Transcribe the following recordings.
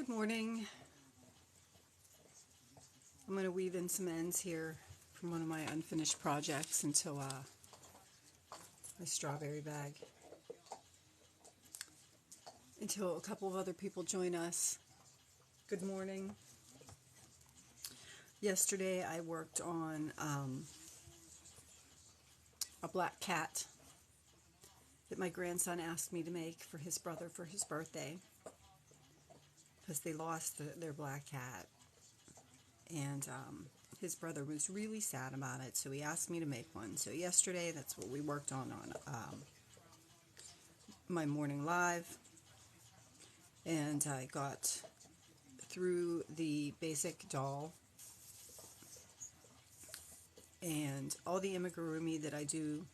Good morning. I'm going to weave in some ends here from one of my unfinished projects into my strawberry bag until a couple of other people join us. Good morning. Yesterday I worked on a black cat that my grandson asked me to make for his brother for his birthday because they lost their black cat, and his brother was really sad about it, so he asked me to make one. So yesterday, that's what we worked on my morning live, and I got through the basic doll and all the amigurumi that I do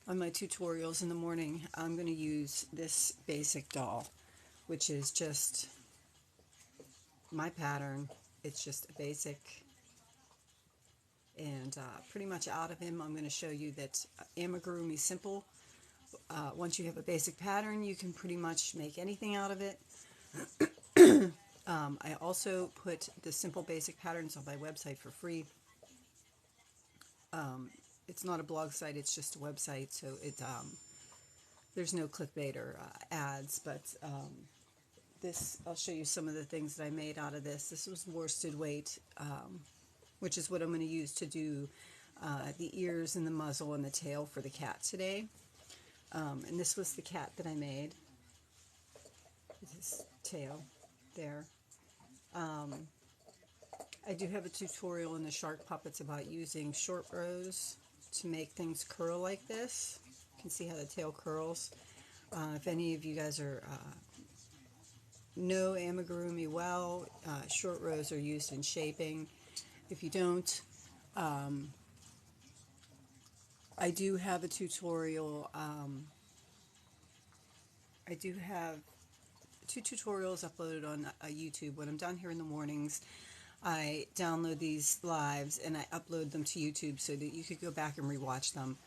on my tutorials in the morning. I'm going to use this basic doll, which is just my pattern. It's just a basic, and pretty much out of him I'm going to show you that amigurumi simple. Once you have a basic pattern, you can pretty much make anything out of it. I also put the simple basic patterns on my website for free. It's not a blog site, it's just a website, so there's no clickbait or ads, but this, I'll show you some of the things that I made out of this. This was worsted weight, which is what I'm going to use to do the ears and the muzzle and the tail for the cat today. And this was the cat that I made, with his tail there. I do have a tutorial in the shark puppets about using short rows to make things curl like this. You can see how the tail curls. If any of you guys know amigurumi well, short rows are used in shaping. If you don't, I do have a tutorial. I do have 2 tutorials uploaded on YouTube. When I'm down here in the mornings, I download these lives and I upload them to YouTube so that you could go back and rewatch them.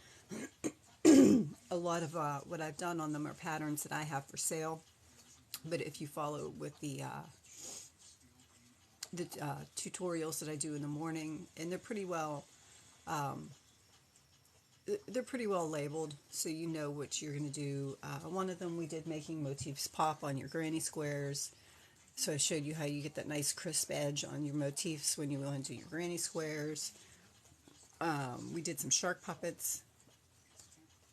A lot of what I've done on them are patterns that I have for sale, but if you follow with the tutorials that I do in the morning, and they're pretty well labeled, so you know what you're going to do. One of them we did making motifs pop on your granny squares. So I showed you how you get that nice crisp edge on your motifs when you go into your granny squares. We did some shark puppets,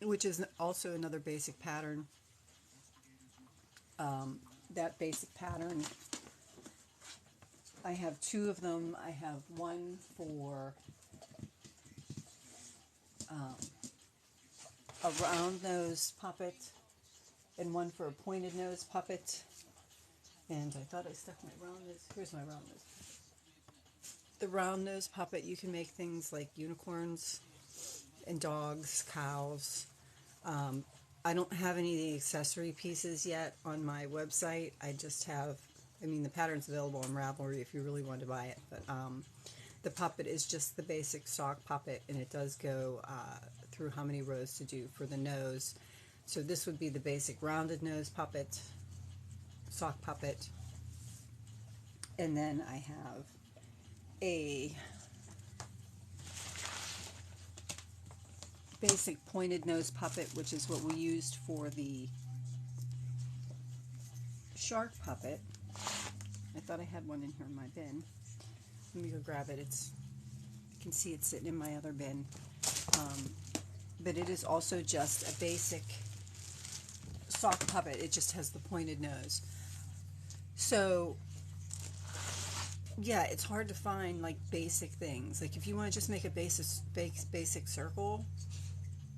which is also another basic pattern. That basic pattern, I have 2 of them. I have one for a round nose puppet and one for a pointed nose puppet. And I thought I stuck my round nose. Here's my round nose. The round nose puppet, you can make things like unicorns and dogs, cows. I don't have any of the accessory pieces yet on my website. I just have, the pattern's available on Ravelry if you really want to buy it. But the puppet is just the basic sock puppet, and it does go through how many rows to do for the nose. So this would be the basic rounded nose puppet, sock puppet, and then I have a basic pointed nose puppet, which is what we used for the shark puppet. I thought I had one in here in my bin. Let me go grab it. You can see it sitting in my other bin, but it is also just a basic sock puppet. It just has the pointed nose. So yeah, it's hard to find like basic things. Like if you want to just make a basic circle,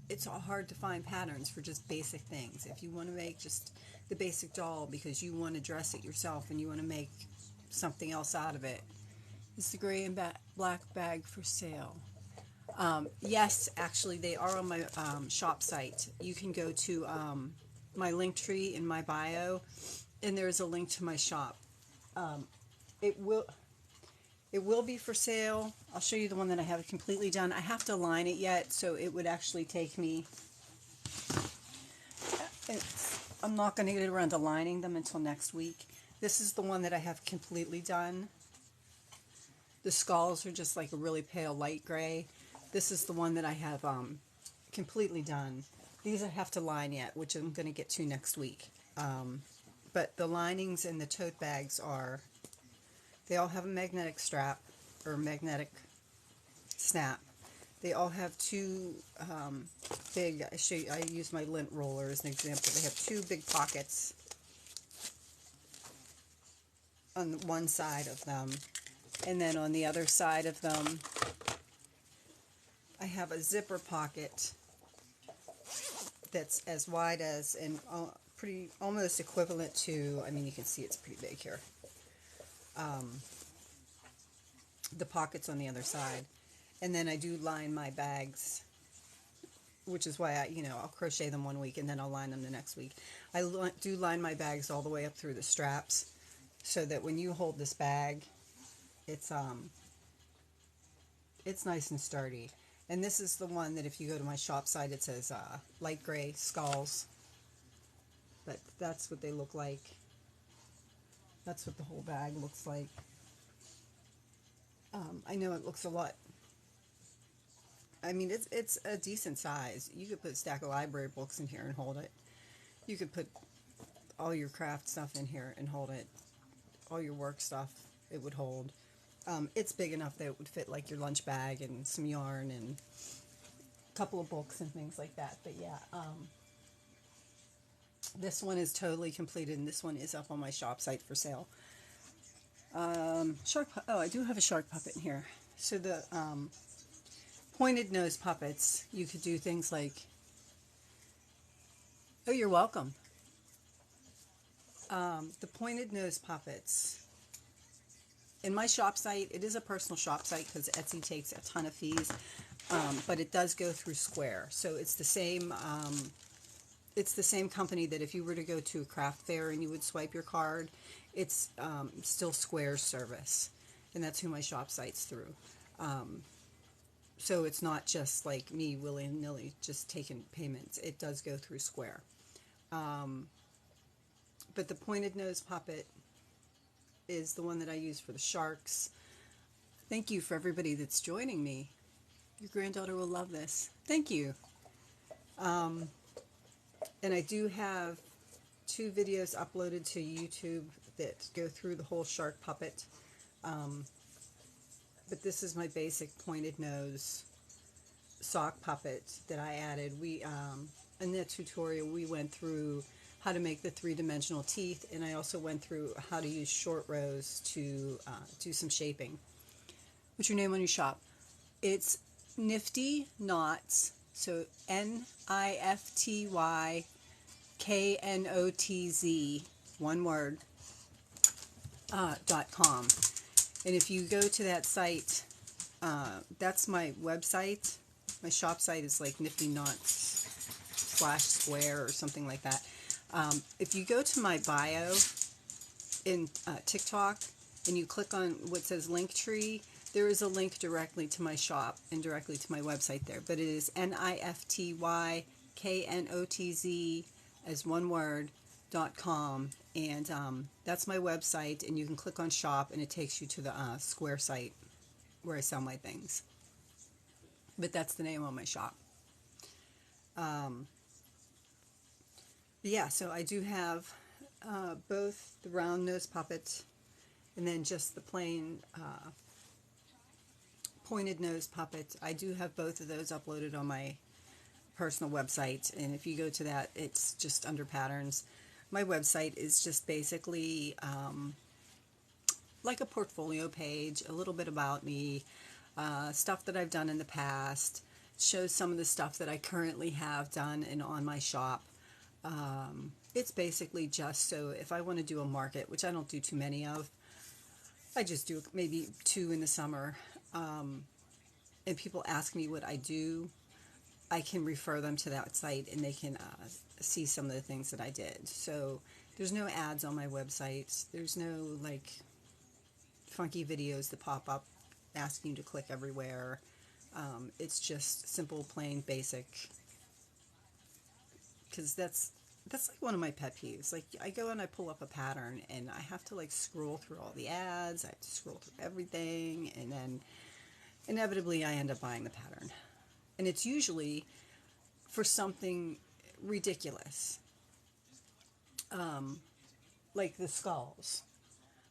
it's all hard to find patterns for just basic things. If you want to make just the basic doll because you want to dress it yourself and you want to make something else out of it, it's the gray and black bag for sale. Yes, actually they are on my shop site. You can go to my link tree in my bio, and there's a link to my shop. It will be for sale. I'll show you the one that I have completely done. I have to line it yet, so it would actually take me, I'm not going to get around to lining them until next week. This is the one that I have completely done. The skulls are just like a really pale light gray. This is the one that I have completely done. These I have to line yet, which I'm going to get to next week. But the linings and the tote bags they all have a magnetic strap or magnetic snap. They all have two big, I use my lint roller as an example. They have two big pockets on one side of them. And then on the other side of them, I have a zipper pocket that's as wide as and pretty almost equivalent to, I mean, you can see it's pretty big here. The pockets on the other side. And then I do line my bags, which is why I'll crochet them one week and then I'll line them the next week. I do line my bags all the way up through the straps so that when you hold this bag, it's nice and sturdy. And this is the one that if you go to my shop site, it says light gray skulls. But that's what they look like. That's what the whole bag looks like. I know it looks a lot. I mean, it's a decent size. You could put a stack of library books in here and hold it. You could put all your craft stuff in here and hold it. All your work stuff, it would hold. It's big enough that it would fit like your lunch bag and some yarn and a couple of books and things like that. But yeah, this one is totally completed and this one is up on my shop site for sale. I do have a shark puppet in here. So the pointed nose puppets, you could do things like, oh, you're welcome. The pointed nose puppets, in my shop site, it is a personal shop site because Etsy takes a ton of fees, but it does go through Square. So it's the same company that if you were to go to a craft fair and you would swipe your card, it's still Square's service, and that's who my shop site's through. So it's not just like me willy-nilly just taking payments. It does go through Square. But the pointed nose puppet is the one that I use for the sharks. Thank you for everybody that's joining me. Your granddaughter will love this. Thank you. And I do have 2 videos uploaded to YouTube that go through the whole shark puppet. But this is my basic pointed nose sock puppet that I added. In that tutorial we went through how to make the 3-dimensional teeth, and I also went through how to use short rows to do some shaping. What's your name on your shop? It's Nifty Knots, so NIFTYKNOTZ, one word, .com. And if you go to that site, that's my website. My shop site is like Nifty Knots /Square or something like that. If you go to my bio in TikTok and you click on what says Linktree, there is a link directly to my shop and directly to my website there. But it is NIFTYKNOTZ as one word .com, and that's my website, and you can click on shop and it takes you to the Square site where I sell my things. But that's the name of my shop. Yeah, so I do have both the round nose puppet and then just the plain pointed nose puppet. I do have both of those uploaded on my personal website, and if you go to that, it's just under patterns. My website is just basically like a portfolio page, a little bit about me, stuff that I've done in the past, shows some of the stuff that I currently have done and on my shop. It's basically just so if I want to do a market, which I don't do too many of, I just do maybe 2 in the summer, and people ask me what I do, I can refer them to that site and they can see some of the things that I did. So there's no ads on my website. There's no like funky videos that pop up asking you to click everywhere. It's just simple, plain, basic. Because that's that's like one of my pet peeves. Like I go and I pull up a pattern and I have to like scroll through all the ads. I have to scroll through everything, and then inevitably I end up buying the pattern. And it's usually for something ridiculous, like the skulls.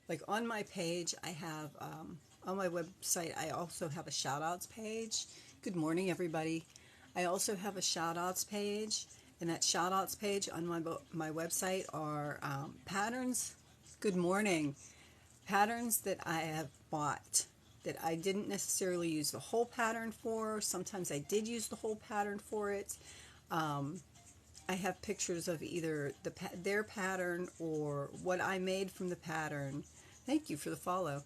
Like on my page, I have, on my website, I also have a shout outs page. Good morning, everybody. I also have a shout outs page, and that shout outs page on my website are patterns. Good morning. Patterns that I have bought that I didn't necessarily use the whole pattern for. Sometimes I did use the whole pattern for it. I have pictures of either their pattern or what I made from the pattern. Thank you for the follow.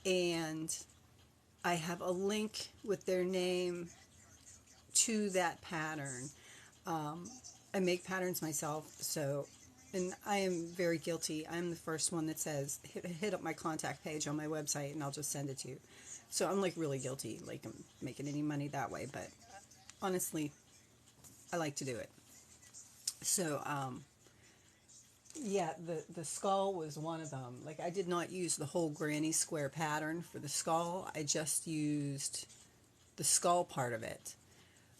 And I have a link with their name to that pattern. I make patterns myself, so, and I am very guilty. I'm the first one that says, hit up my contact page on my website and I'll just send it to you. So I'm like really guilty, like I'm making any money that way, but honestly, I like to do it. So, yeah, the skull was one of them. Like I did not use the whole granny square pattern for the skull. I just used the skull part of it.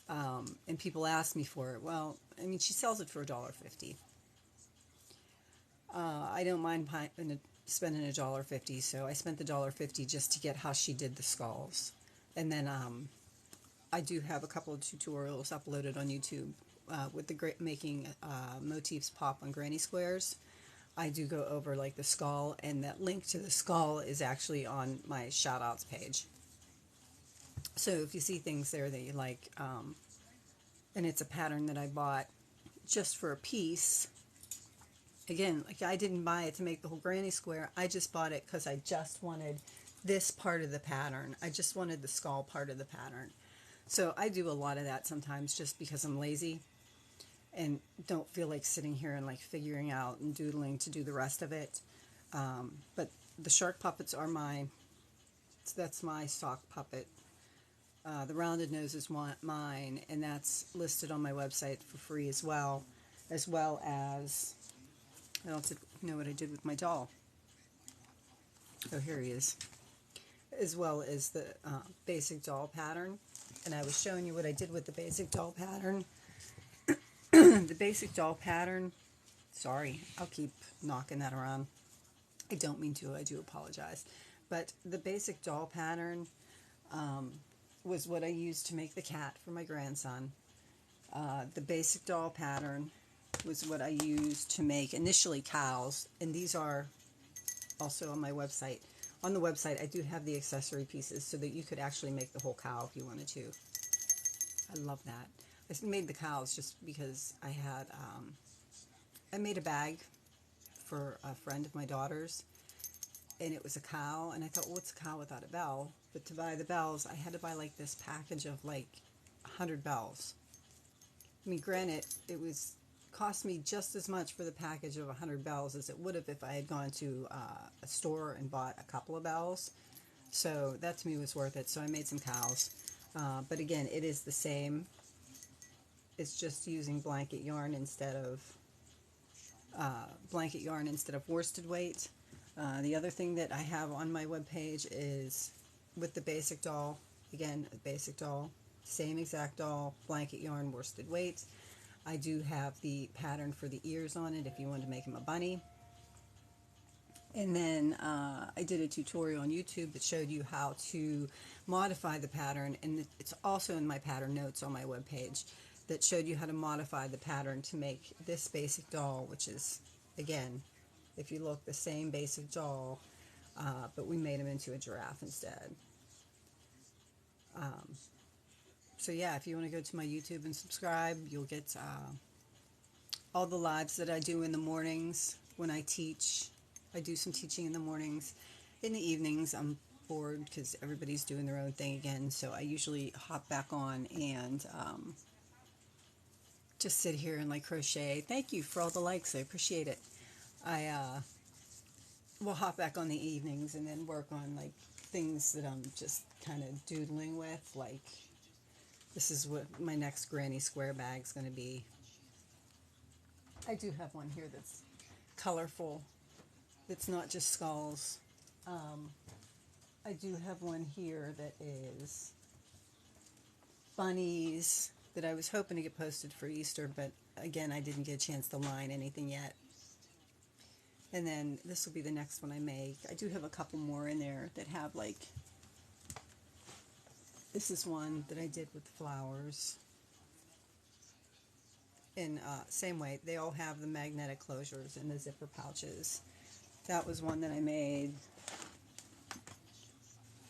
And people ask me for it. Well, I mean, she sells it for $1.50. I don't mind spending $1.50, so I spent the $1.50 just to get how she did the skulls. And then I do have a couple of tutorials uploaded on YouTube with the making motifs pop on granny squares. I do go over like the skull, and that link to the skull is actually on my shoutouts page. So if you see things there that you like, and it's a pattern that I bought just for a piece. Again, like I didn't buy it to make the whole granny square. I just bought it because I just wanted this part of the pattern. I just wanted the skull part of the pattern. So I do a lot of that sometimes just because I'm lazy and don't feel like sitting here and like figuring out and doodling to do the rest of it. But the shark puppets are mine. So that's my stock puppet. The rounded nose is mine, and that's listed on my website for free as well as I don't know what I did with my doll. Oh, here he is. As well as the basic doll pattern. And I was showing you what I did with the basic doll pattern. The basic doll pattern, sorry, I'll keep knocking that around. I don't mean to, I do apologize. But the basic doll pattern was what I used to make the cat for my grandson. The basic doll pattern was what I used to make initially cows, and these are also on my website. On the website, I do have the accessory pieces so that you could actually make the whole cow if you wanted to. I love that. I made the cows just because I had, I made a bag for a friend of my daughter's, and it was a cow, and I thought, well, what's a cow without a bell? But to buy the bells, I had to buy like this package of like 100 bells. I mean, granted, it was cost me just as much for the package of 100 bells as it would have if I had gone to a store and bought a couple of bells. So that to me was worth it. So I made some cows. But again, it is the same. It's just using blanket yarn instead of worsted weight. The other thing that I have on my webpage is with the basic doll. Again, a basic doll, same exact doll, blanket yarn, worsted weight. I do have the pattern for the ears on it if you want to make him a bunny. And then I did a tutorial on YouTube that showed you how to modify the pattern, and it's also in my pattern notes on my webpage that showed you how to modify the pattern to make this basic doll, which is, again, if you look, the same basic doll, but we made him into a giraffe instead. So yeah, if you want to go to my YouTube and subscribe, you'll get all the lives that I do in the mornings when I teach. I do some teaching in the mornings. In the evenings, I'm bored because everybody's doing their own thing again, so I usually hop back on and just sit here and like crochet. Thank you for all the likes. I appreciate it. I will hop back on the evenings and then work on like things that I'm just kind of doodling with. Like this is what my next granny square bag's going to be. I do have one here that's colorful. It's not just skulls. I do have one here that is bunnies that I was hoping to get posted for Easter, but again, I didn't get a chance to line anything yet. And then this will be the next one I make. I do have a couple more in there that have like, this is one that I did with flowers. And same way, they all have the magnetic closures and the zipper pouches. That was one that I made.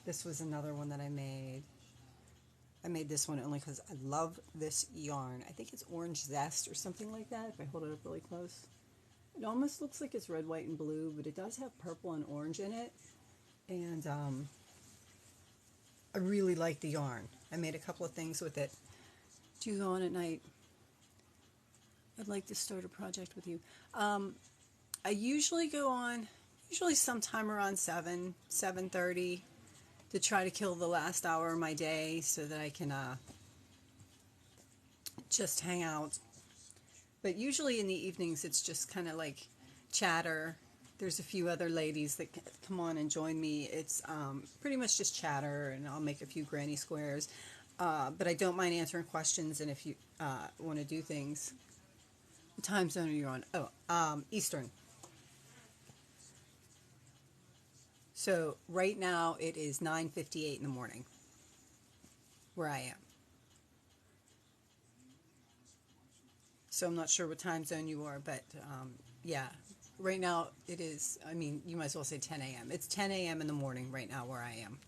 This was another one that I made. I made this one only because I love this yarn. I think it's Orange Zest or something like that, if I hold it up really close. It almost looks like it's red, white, and blue, but it does have purple and orange in it. And I really like the yarn. I made a couple of things with it. Do you go on at night? I'd like to start a project with you. I usually go on, sometime around 7:30 to try to kill the last hour of my day so that I can just hang out. But usually in the evenings it's just kind of like chatter. There's a few other ladies that come on and join me. It's pretty much just chatter, and I'll make a few granny squares. But I don't mind answering questions, and if you want to do things. What time zone are you on? Oh, Eastern. So right now it is 9:58 in the morning where I am. So I'm not sure what time zone you are, but yeah, right now it is, I mean, you might as well say 10 a.m. It's 10 a.m. in the morning right now where I am.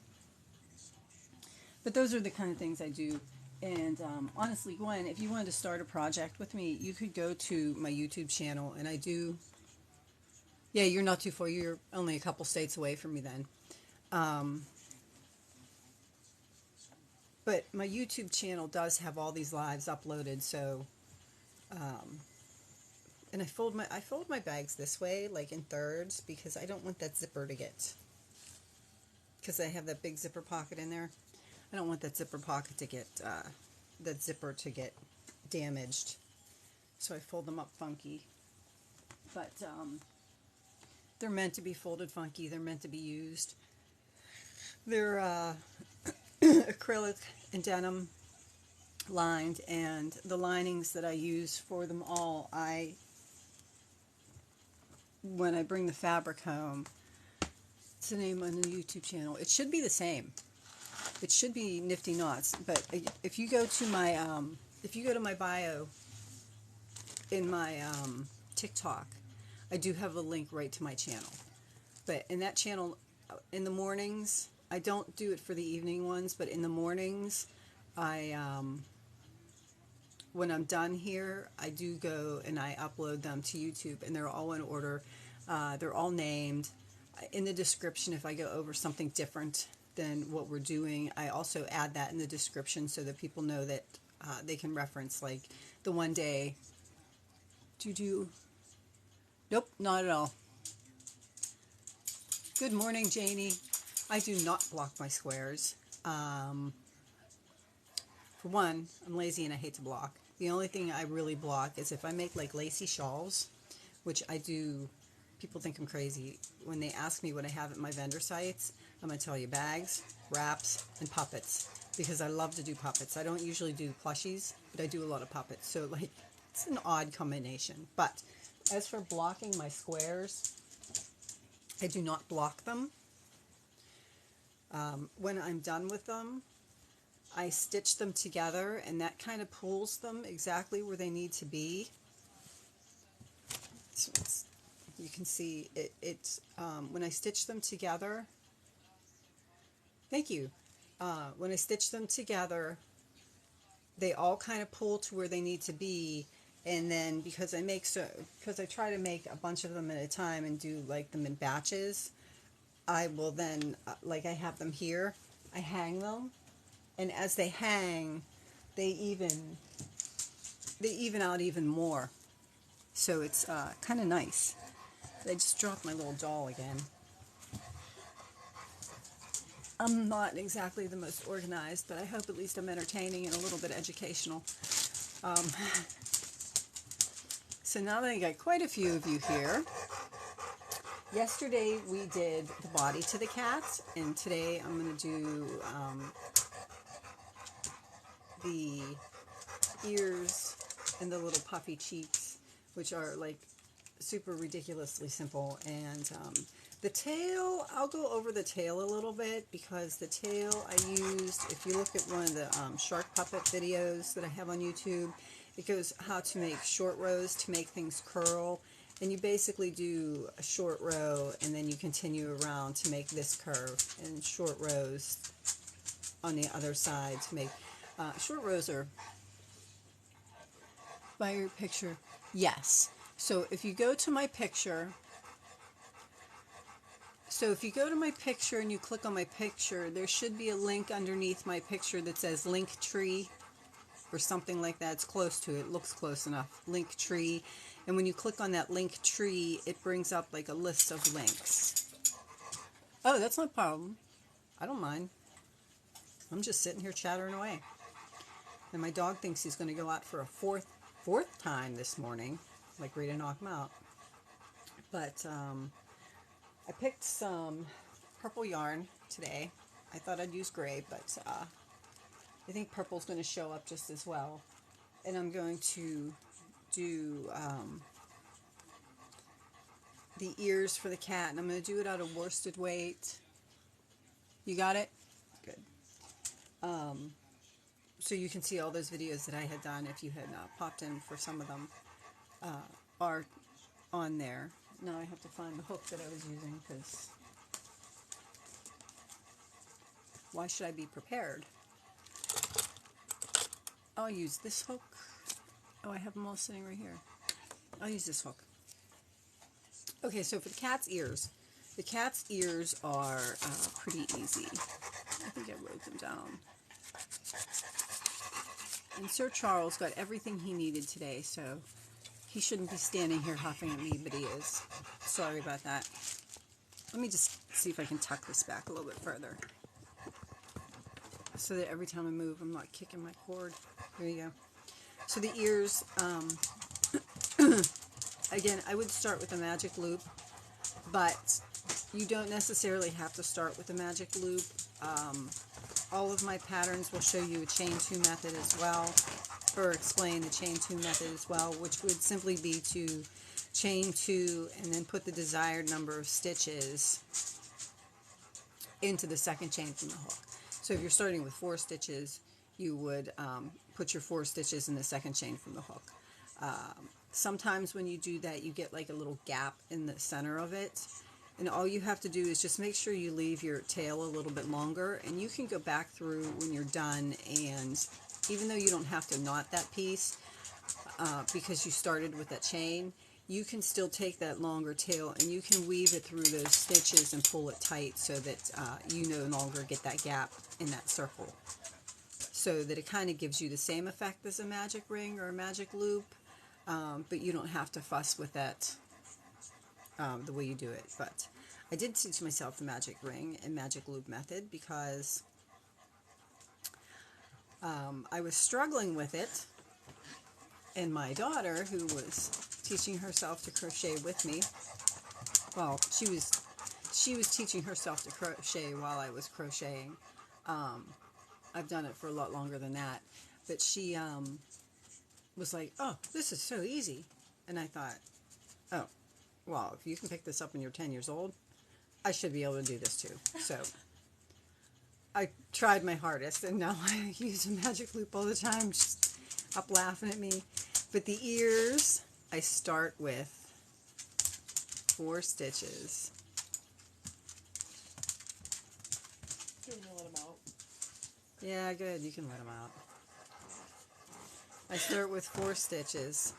But those are the kind of things I do. And honestly, Gwen, if you wanted to start a project with me, you could go to my YouTube channel, and I do. Yeah, you're not too far. You're only a couple states away from me then. But my YouTube channel does have all these lives uploaded, so and I fold my bags this way, like in thirds, because I don't want that zipper to get, because I have that big zipper pocket in there. I don't want that zipper pocket to get damaged, so I fold them up funky. But they're meant to be folded funky. They're meant to be used. They're acrylic and denim lined, and the linings that I use for them all, when I bring the fabric home, it's the name on the YouTube channel. It should be the same. It should be Nifty Knots, but if you go to my bio in my TikTok, I do have a link right to my channel. But in that channel, in the mornings, I don't do it for the evening ones, but in the mornings, when I'm done here, I do go and I upload them to YouTube, and they're all in order. They're all named. In the description, if I go over something different than what we're doing, I also add that in the description so that people know that they can reference, like the one day. Nope, not at all. Good morning, Janie. I do not block my squares. For one, I'm lazy and I hate to block. The only thing I really block is if I make like lacy shawls, which I do. People think I'm crazy. When they ask me what I have at my vendor sites, I'm going to tell you bags, wraps, and puppets, because I love to do puppets. I don't usually do plushies, but I do a lot of puppets. So like, it's an odd combination. But as for blocking my squares, I do not block them. When I'm done with them, I stitch them together, and that kind of pulls them exactly where they need to be. So you can see it's when I stitch them together. Thank you. When I stitch them together, they all kind of pull to where they need to be, and then because I try to make a bunch of them at a time and do like them in batches, I will then like I have them here. I hang them, and as they hang, they even out even more. So it's kind of nice. I just dropped my little doll again. I'm not exactly the most organized, but I hope at least I'm entertaining and a little bit educational. So now that I got quite a few of you here, yesterday we did the body to the cat, and today I'm going to do the ears and the little puffy cheeks, which are like super ridiculously simple. And the tail, I'll go over the tail a little bit, because the tail I used, if you look at one of the shark puppet videos that I have on YouTube, it goes how to make short rows to make things curl. And you basically do a short row and then you continue around to make this curve, and short rows on the other side to make short rows. Are by your picture, yes. So if you go to my picture, and you click on my picture, there should be a link underneath my picture that says link tree or something like that. It's close to it. It looks close enough. Link tree. And when you click on that link tree, it brings up like a list of links. Oh, that's no problem. I don't mind. I'm just sitting here chattering away. And my dog thinks he's going to go out for a fourth time this morning, like ready to knock him out. But I picked some purple yarn today. I thought I'd use gray, but I think purple's going to show up just as well. And I'm going to do the ears for the cat, and I'm going to do it out of worsted weight. You got it? Good. So you can see all those videos that I had done, if you had popped in for some of them, are on there. Now I have to find the hook that I was using, because why should I be prepared? I'll use this hook. Oh, I have them all sitting right here. I'll use this hook. Okay, so for the cat's ears are pretty easy. I think I wrote them down. And Sir Charles got everything he needed today, so he shouldn't be standing here huffing at me, but he is. Sorry about that. Let me just see if I can tuck this back a little bit further, so that every time I move, I'm not kicking my cord. There you go. So the ears, again, I would start with a magic loop, but you don't necessarily have to start with a magic loop. All of my patterns will show you a chain 2 method as well, or explain the chain 2 method as well, which would simply be to chain 2 and then put the desired number of stitches into the second chain from the hook. So if you're starting with 4 stitches, you would put your 4 stitches in the second chain from the hook. Sometimes when you do that, you get like a little gap in the center of it. And all you have to do is just make sure you leave your tail a little bit longer, and you can go back through when you're done, and even though you don't have to knot that piece because you started with that chain, you can still take that longer tail and you can weave it through those stitches and pull it tight, so that you no longer get that gap in that circle, so that it kind of gives you the same effect as a magic ring or a magic loop, but you don't have to fuss with that the way you do it. But I did teach myself the magic ring and magic loop method because I was struggling with it, and my daughter, who was teaching herself to crochet with me, well, she was teaching herself to crochet while I was crocheting. I've done it for a lot longer than that, but she was like, "Oh, this is so easy," and I thought, "Oh, well, if you can pick this up when you're 10 years old, I should be able to do this too." So I tried my hardest, and now I use a magic loop all the time, just up laughing at me. But the ears, I start with 4 stitches. Do you want to let them out? Yeah, good, you can let them out. I start with 4 stitches,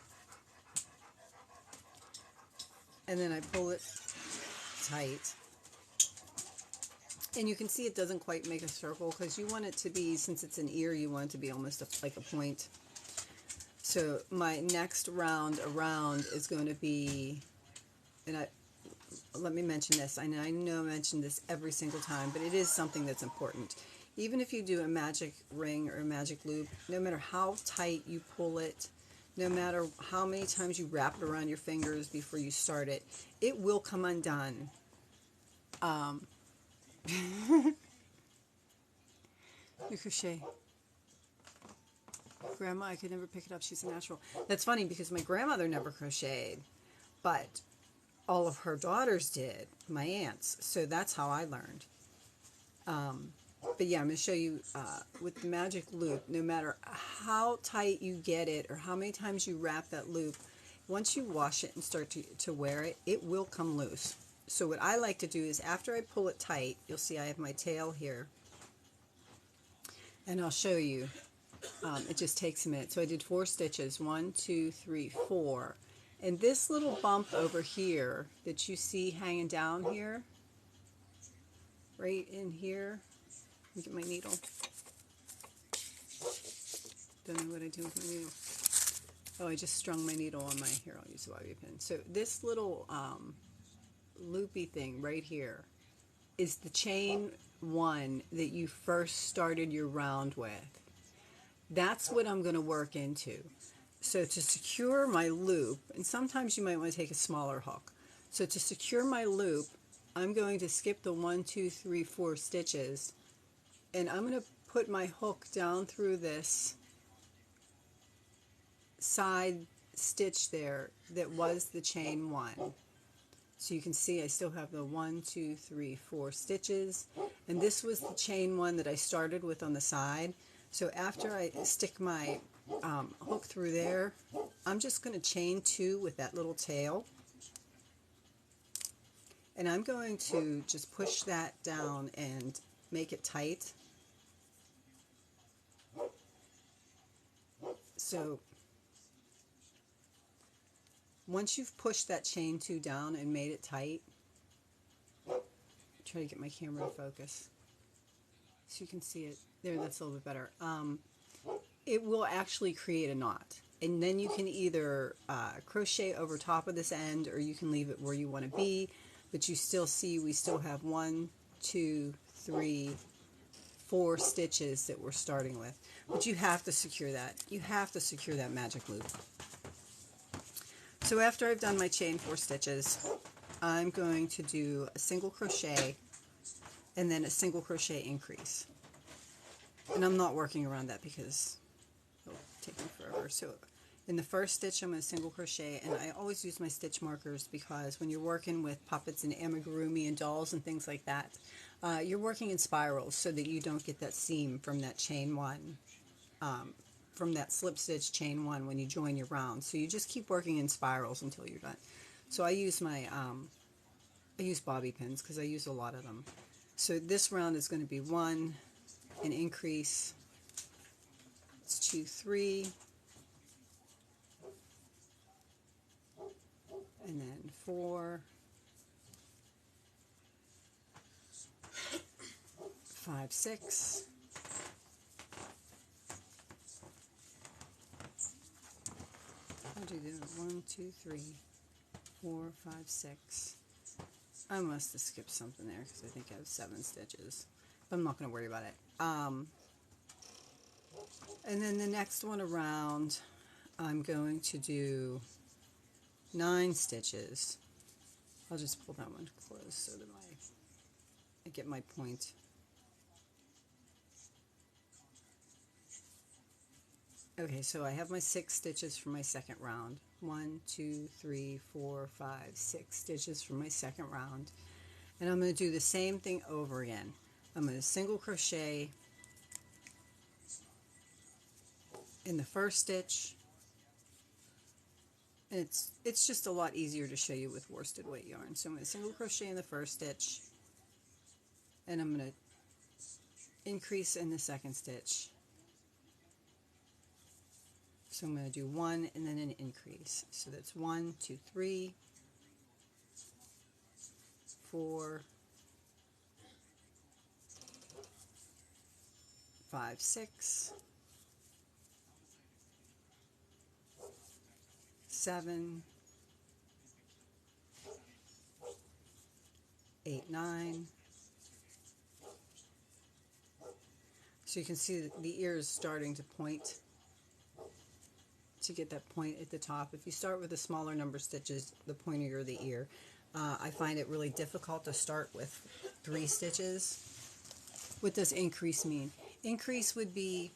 and then I pull it tight. And you can see it doesn't quite make a circle, because you want it to be, since it's an ear, you want it to be almost like a point. So my next round around is going to be, and let me mention this, I know I mention this every single time, but it is something that's important. Even if you do a magic ring or a magic loop, no matter how tight you pull it, no matter how many times you wrap it around your fingers before you start it, it will come undone. You crochet. Grandma, I could never pick it up. She's a natural. That's funny because my grandmother never crocheted, but all of her daughters did, my aunts. So that's how I learned. But yeah, I'm going to show you with the magic loop, no matter how tight you get it or how many times you wrap that loop, once you wash it and start to wear it, it will come loose. So what I like to do is after I pull it tight, you'll see I have my tail here, and I'll show you. It just takes a minute. So I did 4 stitches, 1, 2, 3, 4. And this little bump over here that you see hanging down here, right in here, let me get my needle. Don't know what I do with my needle. Oh, I just strung my needle on my, here, I'll use the bobby pin. So this little loopy thing right here is the chain 1 that you first started your round with. That's what I'm going to work into. So to secure my loop, and sometimes you might want to take a smaller hook. So to secure my loop, I'm going to skip the 1, 2, 3, 4 stitches, and I'm going to put my hook down through this side stitch there that was the chain 1. So you can see I still have the 1, 2, 3, 4 stitches, and this was the chain 1 that I started with on the side. So after I stick my hook through there, I'm just going to chain 2 with that little tail, and I'm going to just push that down and make it tight. So once you've pushed that chain 2 down and made it tight, try to get my camera to focus so you can see it. There, that's a little bit better. It will actually create a knot. And then you can either crochet over top of this end, or you can leave it where you want to be. But you still see we still have 1, 2, 3, 4 stitches that we're starting with. But you have to secure that. You have to secure that magic loop. So after I've done my chain 4 stitches, I'm going to do a single crochet and then a single crochet increase. And I'm not working around that because it'll take me forever. So in the first stitch, I'm going to single crochet, and I always use my stitch markers because when you're working with puppets and amigurumi and dolls and things like that, you're working in spirals so that you don't get that seam from that chain 1, from that slip stitch chain 1 when you join your round. So you just keep working in spirals until you're done. So I use my I use bobby pins because I use a lot of them. So this round is going to be 1, an increase. It's 2, 3, and then 4, 5, 6. I'll do the 1, 2, 3, 4, 5, 6. I must have skipped something there because I think I have 7 stitches, but I'm not going to worry about it. And then the next one around, I'm going to do 9 stitches. I'll just pull that one close so that I get my point. Okay, so I have my 6 stitches for my second round. 1, 2, 3, 4, 5, 6 stitches for my second round. And I'm going to do the same thing over again. I'm going to single crochet in the first stitch. And it's just a lot easier to show you with worsted weight yarn. So I'm going to single crochet in the first stitch, and I'm going to increase in the second stitch. So I'm going to do 1 and then an increase. So that's 1, 2, 3, 4, 5, 6, 7, 8, 9. So you can see that the ear is starting to point. to get that point at the top. If you start with the smaller number of stitches, the pointier the ear. I find it really difficult to start with 3 stitches. What does increase mean? Increase would be,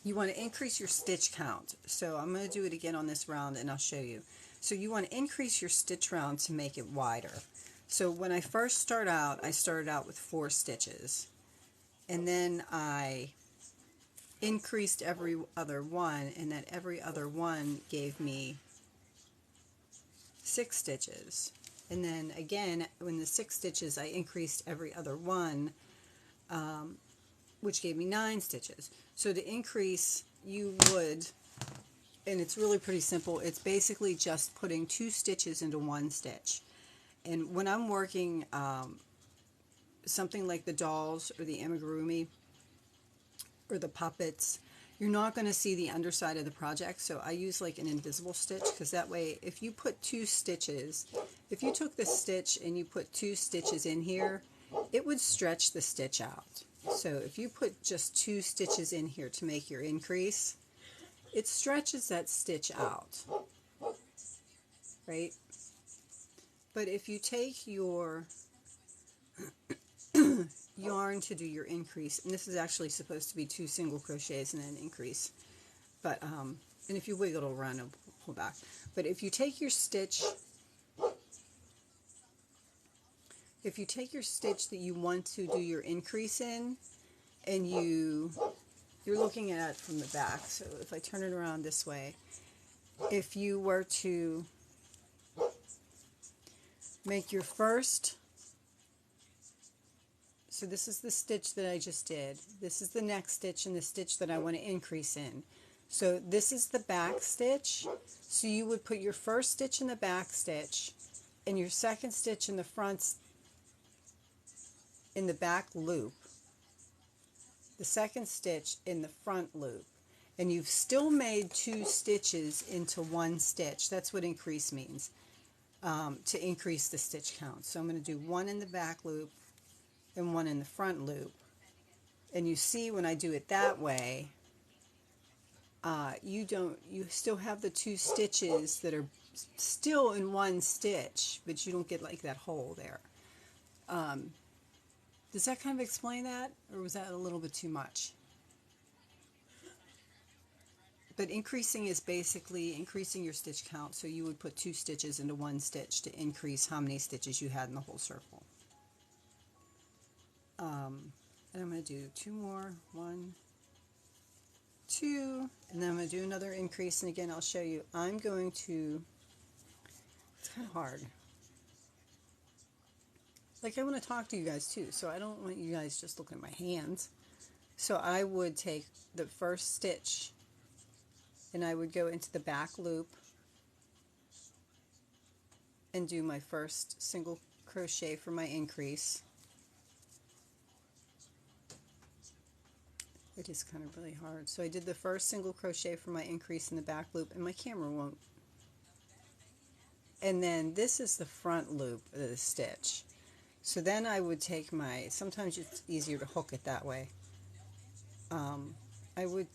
you want to increase your stitch count. So I'm going to do it again on this round and I'll show you. So you want to increase your stitch round to make it wider. So when I first start out, I started out with 4 stitches. And then I increased every other one, and that every other one gave me 6 stitches. And then again, when the 6 stitches, I increased every other one, which gave me 9 stitches. So to increase, you would, and it's really pretty simple, it's basically just putting 2 stitches into 1 stitch. And when I'm working something like the dolls or the amigurumi or the puppets, you're not going to see the underside of the project, so I use like an invisible stitch, because that way if you put 2 stitches, if you took this stitch and you put 2 stitches in here, it would stretch the stitch out. So if you put just 2 stitches in here to make your increase, it stretches that stitch out, right? But if you take your yarn to do your increase, and this is actually supposed to be 2 single crochets and then increase, but and if you wiggle it around, it'll pull back. But if you take your stitch, if you take your stitch that you want to do your increase in, and you're looking at it from the back, so if I turn it around this way, if you were to make your first, so this is the stitch that I just did, this is the next stitch and the stitch that I want to increase in. So this is the back stitch, so you would put your first stitch in the back stitch and your second stitch in the front, in the back loop, the second stitch in the front loop, and you've still made 2 stitches into 1 stitch. That's what increase means, to increase the stitch count. So I'm going to do 1 in the back loop and 1 in the front loop, and you see when I do it that way, you still have the 2 stitches that are still in 1 stitch, but you don't get like that hole there. Does that kind of explain that, or was that a little bit too much? But increasing is basically increasing your stitch count, so you would put 2 stitches into 1 stitch to increase how many stitches you had in the whole circle. And I'm going to do 2 more, 1, 2, and then I'm going to do another increase, and again I'll show you. I'm going to, it's kind of hard. Like, I want to talk to you guys too, so I don't want you guys just looking at my hands. So I would take the first stitch and I would go into the back loop and do my first single crochet for my increase. It is kind of really hard. So I did the first single crochet for my increase in the back loop, and my camera won't. And then this is the front loop of the stitch. So then I would take my, sometimes it's easier to hook it that way. I would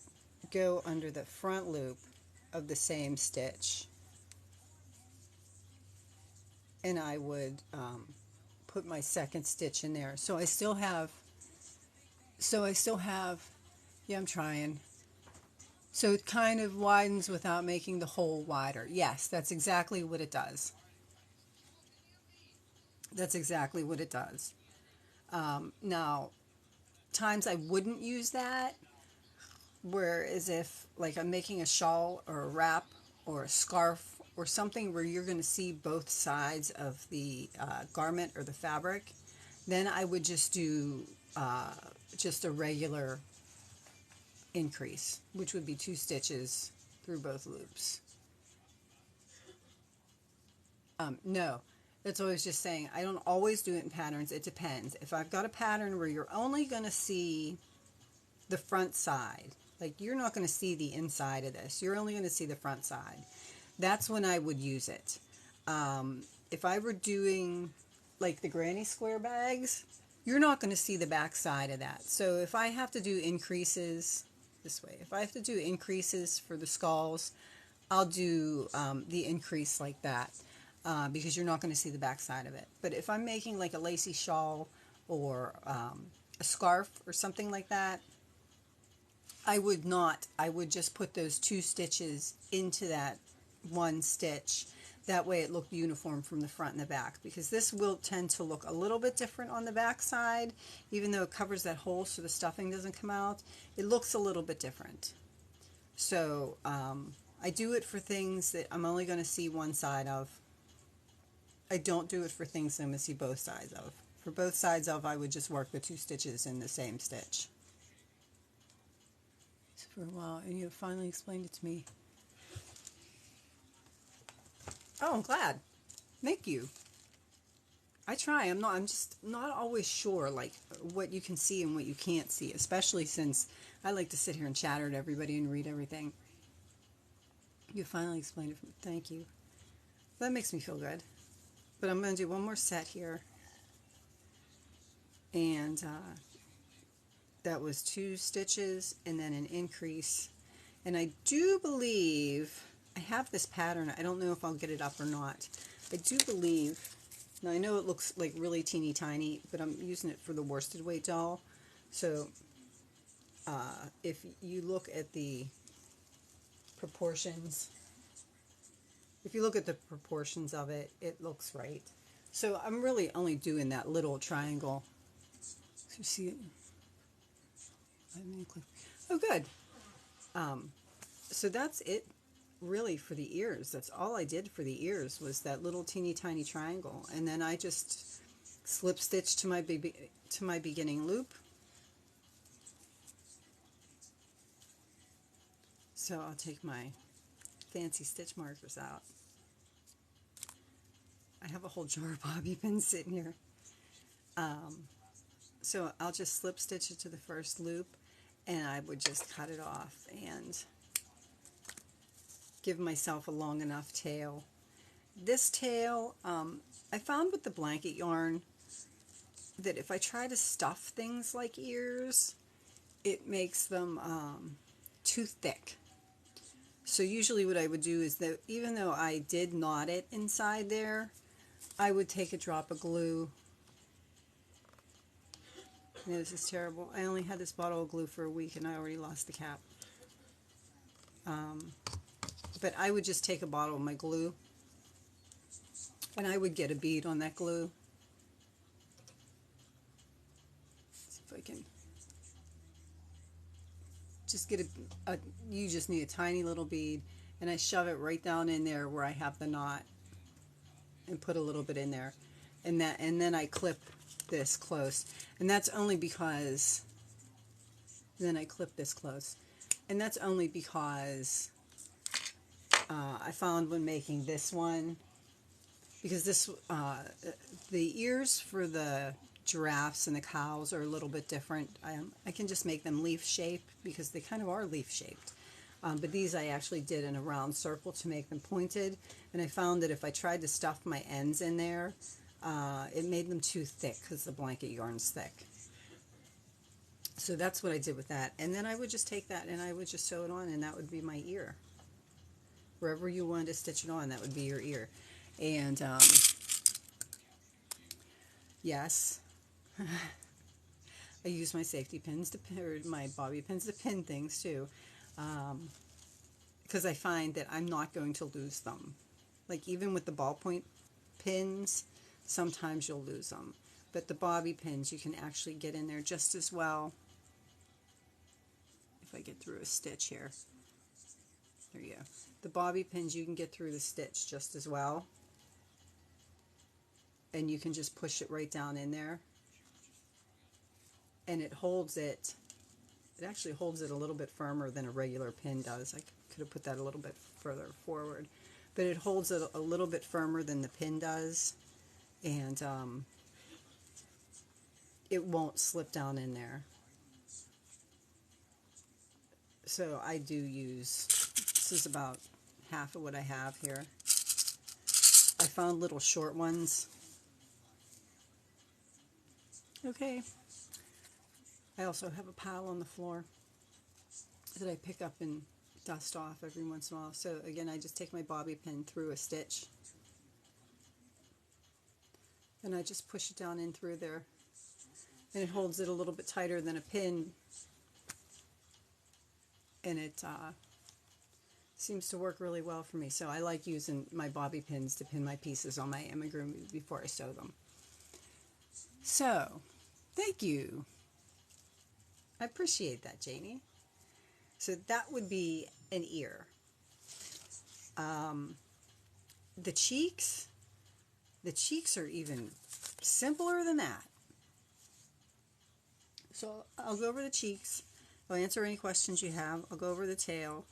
go under the front loop of the same stitch, and I would put my second stitch in there. So I still have, yeah, I'm trying. So it kind of widens without making the hole wider. Yes, that's exactly what it does. That's exactly what it does. Now, times I wouldn't use that, whereas if, like, I'm making a shawl or a wrap or a scarf or something where you're going to see both sides of the garment or the fabric, then I would just do just a regular increase, which would be 2 stitches through both loops. No, that's what I was just saying. I don't always do it in patterns. It depends. If I've got a pattern where you're only going to see the front side, like you're not going to see the inside of this, you're only going to see the front side, that's when I would use it. If I were doing like the granny square bags, you're not going to see the back side of that. So if I have to do increases, this way. If I have to do increases for the skulls, I'll do the increase like that because you're not going to see the back side of it. But if I'm making like a lacy shawl or a scarf or something like that, I would not. I would just put those 2 stitches into that 1 stitch. That way it looked uniform from the front and the back, because this will tend to look a little bit different on the back side, even though it covers that hole so the stuffing doesn't come out. It looks a little bit different. So I do it for things that I'm only going to see one side of. I don't do it for things I'm going to see both sides of. For both sides of, I would just work the 2 stitches in the same stitch. So for a while, and you finally explained it to me. Oh, I'm glad. Thank you. I try. I'm just not always sure, like, what you can see and what you can't see, especially since I like to sit here and chatter to everybody and read everything. You finally explained it. Thank you. That makes me feel good. But I'm going to do one more set here. And that was 2 stitches and then an increase. And I do believe I have this pattern. I don't know if I'll get it up or not. I do believe, now I know it looks like really teeny tiny, but I'm using it for the worsted weight doll. So if you look at the proportions, of it, it looks right. So I'm really only doing that little triangle. So you see it? Oh, good. So that's it really for the ears. That's all I did for the ears was that little teeny tiny triangle. And then I just slip stitch to my beginning loop. So I'll take my fancy stitch markers out. I have a whole jar of bobby pins sitting here. So I'll just slip stitch it to the first loop, and I would just cut it off and give myself a long enough tail. This tail, I found with the blanket yarn that if I try to stuff things like ears, it makes them too thick. So usually what I would do is that even though I did knot it inside there, I would take a drop of glue. Yeah, this is terrible. I only had this bottle of glue for a week and I already lost the cap. But I would just take a bottle of my glue and I would get a bead on that glue. See if I can just get you just need a tiny little bead, and I shove it right down in there where I have the knot and put a little bit in there, and then I clip this close, and that's only because I found when making this one, because this the ears for the giraffes and the cows are a little bit different. I can just make them leaf shaped because they kind of are leaf shaped. But these I actually did in a round circle to make them pointed, and I found that if I tried to stuff my ends in there, it made them too thick because the blanket yarn's thick. So that's what I did with that. And then I would just take that and I would just sew it on, and that would be my ear. Wherever you wanted to stitch it on, that would be your ear. And yes, I use my safety pins or my bobby pins to pin things too, because I find that I'm not going to lose them. Like even with the ballpoint pins, sometimes you'll lose them, but the bobby pins you can actually get in there just as well. If I get through a stitch here, there you go. The bobby pins you can get through the stitch just as well, and you can just push it right down in there, and it holds it. It actually holds it a little bit firmer than a regular pin does. I could have put that a little bit further forward, but it holds it a little bit firmer than the pin does, and it won't slip down in there. So I do use, this is about half of what I have here. I found little short ones. Okay. I also have a pile on the floor. that I pick up and dust off every once in a while. So again, I just take my bobby pin through a stitch and I just push it down in through there, and it holds it a little bit tighter than a pin, and it seems to work really well for me. So I like using my bobby pins to pin my pieces on my amigurumi before I sew them. So thank you. I appreciate that, Janie. So that would be an ear. The cheeks are even simpler than that. So I'll go over the cheeks. I'll answer any questions you have. I'll go over the tail.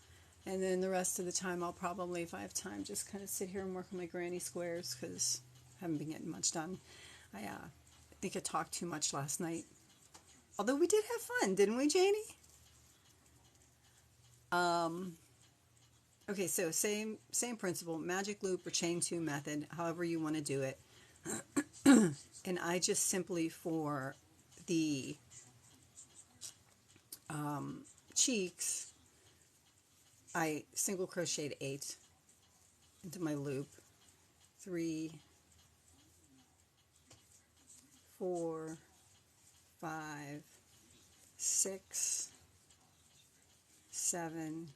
And then the rest of the time I'll probably, if I have time, just kind of sit here and work on my granny squares because I haven't been getting much done. I think I talked too much last night. Although we did have fun, didn't we, Janie? Okay, so same principle, magic loop or chain 2 method, however you want to do it. And I just simply, for the cheeks, I single crocheted 8 into my loop. 3, 4, 5, 6, 7,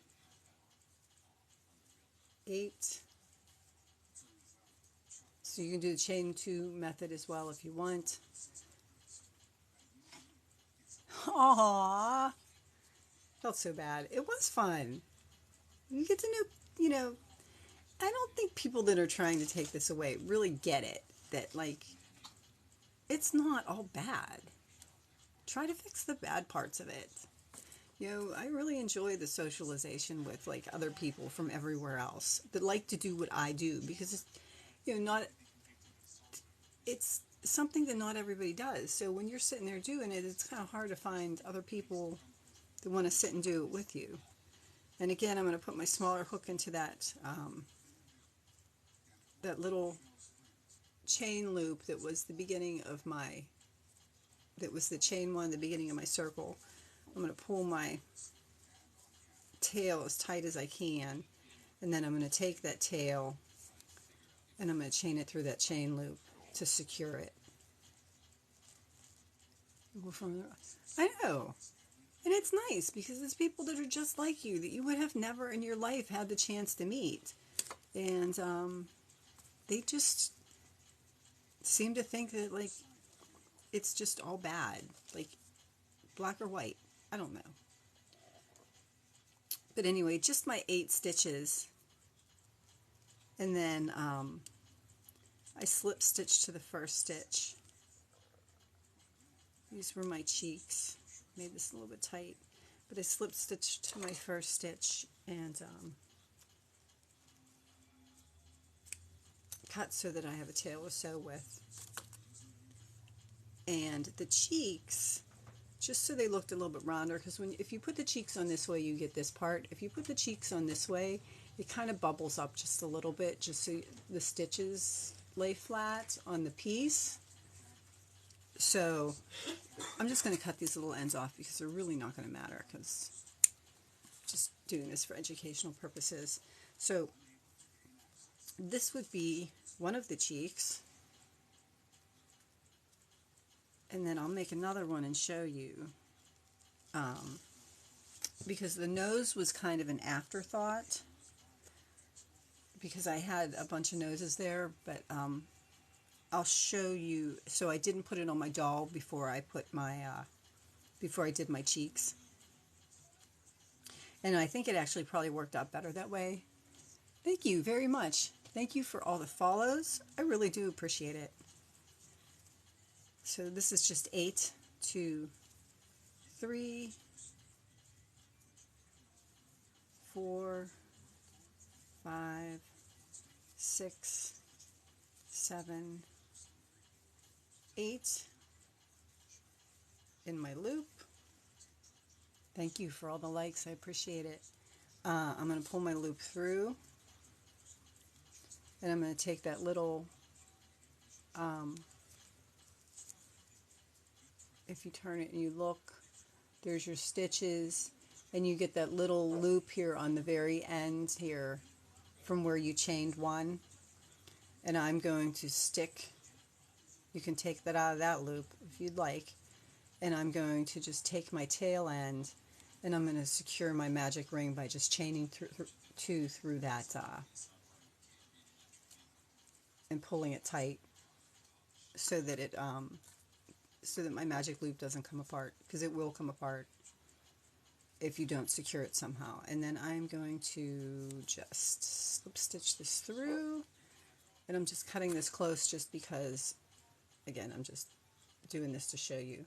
8. So you can do the chain 2 method as well if you want. Aww, felt so bad. It was fun. You get to know, I don't think people that are trying to take this away really get it, that like, it's not all bad. Try to fix the bad parts of it. I really enjoy the socialization with like other people from everywhere else that like to do what I do, because it's, it's something that not everybody does. So when you're sitting there doing it, it's kind of hard to find other people that want to sit and do it with you. And again, I'm going to put my smaller hook into that that little chain loop that was the beginning of that was the chain 1, the beginning of my circle. I'm going to pull my tail as tight as I can, and then I'm going to take that tail and I'm going to chain it through that chain loop to secure it. Go from there. I know. And it's nice because it's people that are just like you that you would have never in your life had the chance to meet. And they just seem to think that like it's just all bad, like black or white. I don't know. But anyway, just my 8 stitches. And then I slip stitched to the first stitch. These were my cheeks. Made this a little bit tight. But I slip stitched to my first stitch and cut so that I have a tail to sew with. And the cheeks, just so they looked a little bit rounder, because if you put the cheeks on this way, you get this part. If you put the cheeks on this way, it kind of bubbles up just a little bit, just so the stitches lay flat on the piece. So I'm just going to cut these little ends off because they're really not going to matter, because I'm just doing this for educational purposes. So this would be one of the cheeks. And then I'll make another one and show you, because the nose was kind of an afterthought, because I had a bunch of noses there, but I'll show you. So I didn't put it on my doll before I put my before I did my cheeks, and I think it actually probably worked out better that way. Thank you very much. Thank you for all the follows. I really do appreciate it. So this is just 8, 2, 3, 4, 5, 6, 7, 8 in my loop. Thank you for all the likes. I appreciate it. I'm going to pull my loop through, and I'm going to take that little, if you turn it and you look, there's your stitches, and you get that little loop here on the very end here from where you chained one. And I'm going to stick, you can take that out of that loop if you'd like, and I'm going to just take my tail end and I'm going to secure my magic ring by just chaining two through that and pulling it tight so that it so that my magic loop doesn't come apart, because it will come apart if you don't secure it somehow. And then I'm going to just slip stitch this through, and I'm just cutting this close just because, again, I'm just doing this to show you.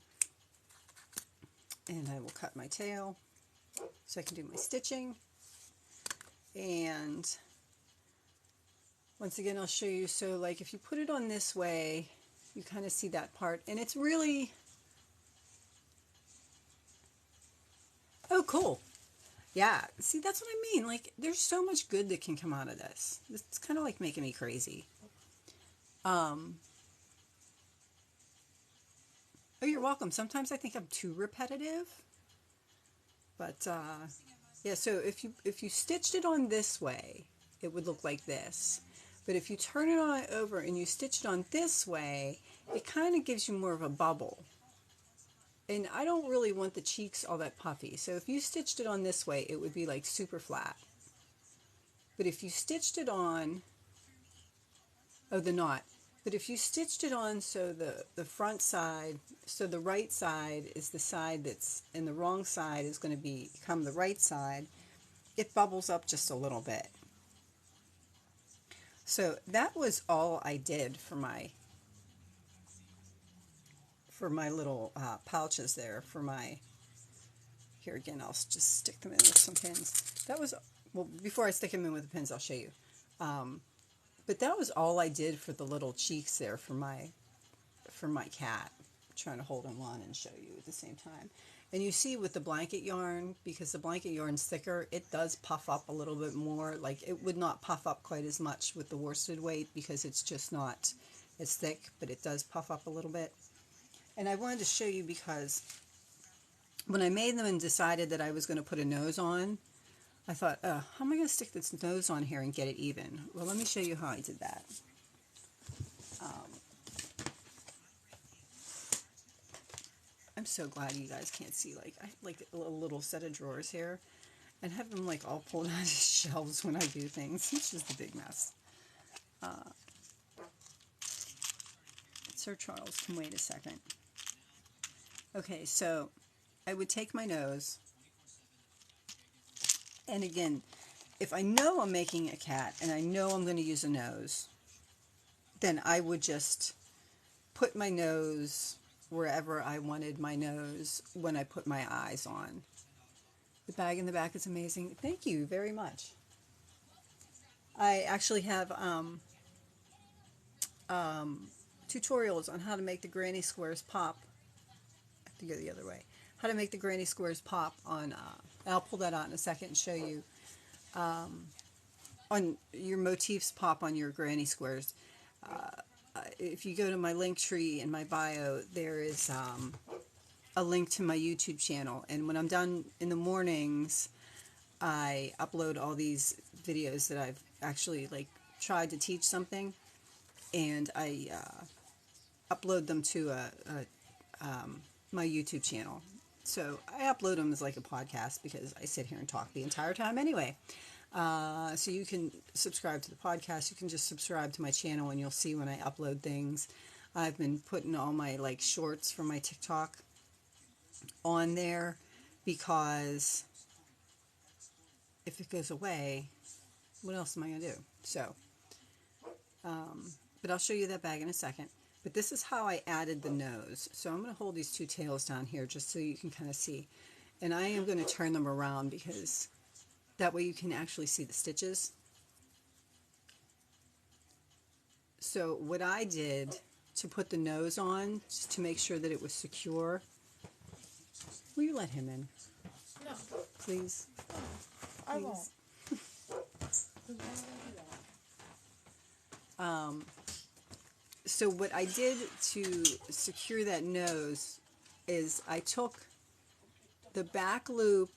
And I will cut my tail so I can do my stitching. And once again, I'll show you. So like if you put it on this way, you kind of see that part, and it's really, oh cool. Yeah, see, that's what I mean. Like, there's so much good that can come out of this. It's kind of like making me crazy. Oh, you're welcome. Sometimes I think I'm too repetitive. But, yeah, so if you stitched it on this way, it would look like this. But if you turn it on over and you stitch it on this way, it kind of gives you more of a bubble. And I don't really want the cheeks all that puffy. So if you stitched it on this way, it would be like super flat. But if you stitched it on, oh, the knot. But if you stitched it on so the front side, so the right side is the side that's, and the wrong side is going to become the right side, it bubbles up just a little bit. So that was all I did for my little pouches there, for my, here again, I'll just stick them in with some pins. That was, well, before I stick them in with the pins, I'll show you. But that was all I did for the little cheeks there for my cat. I'm trying to hold them on and show you at the same time. And you see with the blanket yarn, because the blanket yarn's thicker, it does puff up a little bit more. Like, it would not puff up quite as much with the worsted weight because it's just not as thick, but it does puff up a little bit. And I wanted to show you because when I made them and decided that I was going to put a nose on, I thought, how am I going to stick this nose on here and get it even? Well, let me show you how I did that. I'm so glad you guys can't see. Like, I have like a little set of drawers here and have them like all pulled out of shelves when I do things. It's just a big mess. Sir Charles can wait a second. Okay, so I would take my nose, and again, if I know I'm making a cat and I know I'm going to use a nose, then I would just put my nose wherever I wanted my nose when I put my eyes on. The bag in the back is amazing. Thank you very much. I actually have tutorials on how to make the granny squares pop. I have to go the other way. How to make the granny squares pop on, I'll pull that out in a second and show you, on your motifs pop on your granny squares. If you go to my link tree in my bio, there is a link to my YouTube channel, and when I'm done in the mornings, I upload all these videos that I've actually like tried to teach something, and I upload them to my YouTube channel. So I upload them as like a podcast because I sit here and talk the entire time anyway. So you can subscribe to the podcast. You can just subscribe to my channel and you'll see when I upload things. I've been putting all my like shorts from my TikTok on there because if it goes away, what else am I going to do? So, but I'll show you that bag in a second. But this is how I added the nose. So I'm going to hold these two tails down here just so you can kind of see. And I am going to turn them around because that way you can actually see the stitches. So what I did to put the nose on, just to make sure that it was secure. Will you let him in? No. Please? I won't. So what I did to secure that nose is I took the back loop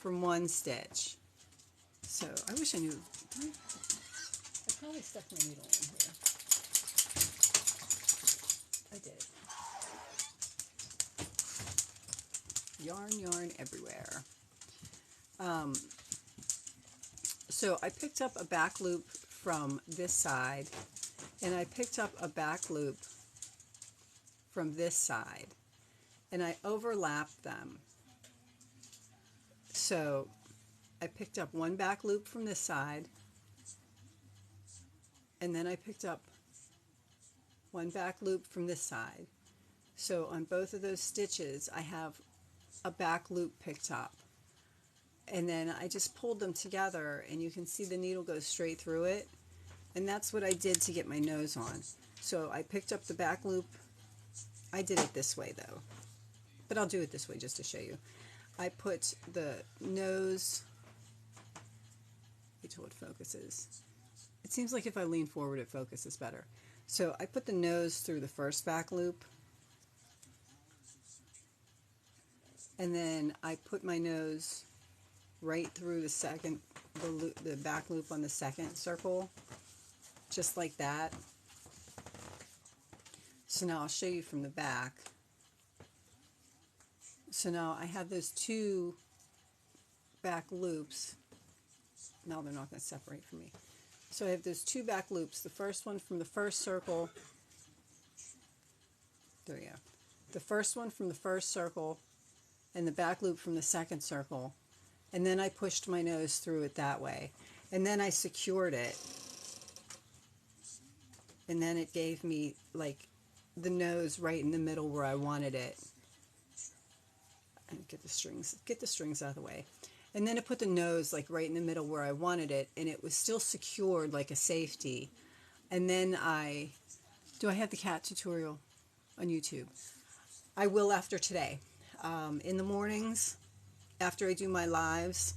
from one stitch. So I wish I knew. I probably stuck my needle in here. I did. Yarn everywhere. So I picked up a back loop from this side, and I picked up a back loop from this side, and I overlapped them. So I picked up one back loop from this side, and then I picked up one back loop from this side. So on both of those stitches, I have a back loop picked up. And then I just pulled them together, and you can see the needle goes straight through it. And that's what I did to get my nose on. So I picked up the back loop. I did it this way though, but I'll do it this way just to show you. I put the nose, wait till it focuses. It seems like if I lean forward it focuses better. So I put the nose through the first back loop, and then I put my nose right through the second, the back loop on the second circle, just like that. So now I'll show you from the back. So now I have those two back loops. Now they're not going to separate from me. So I have those two back loops. The first one from the first circle. There we go. The first one from the first circle, and the back loop from the second circle. And then I pushed my nose through it that way. And then I secured it. And then it gave me like the nose right in the middle where I wanted it. And get the strings out of the way. And then I put the nose like right in the middle where I wanted it, and it was still secured like a safety. And then do I have the cat tutorial on YouTube? I will after today. In the mornings, after I do my lives,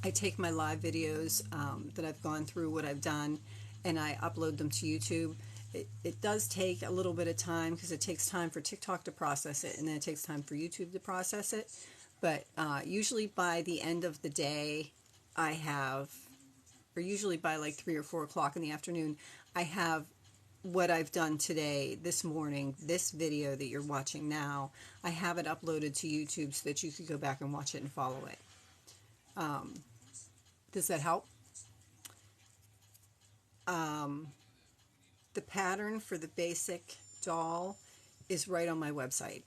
I take my live videos that I've gone through, what I've done, and I upload them to YouTube. It does take a little bit of time because it takes time for TikTok to process it, and then it takes time for YouTube to process it. But usually by the end of the day, I have, or usually by like 3 or 4 o'clock in the afternoon, I have what I've done today, this morning, this video that you're watching now. I have it uploaded to YouTube so that you could go back and watch it and follow it. Does that help? The pattern for the basic doll is right on my website.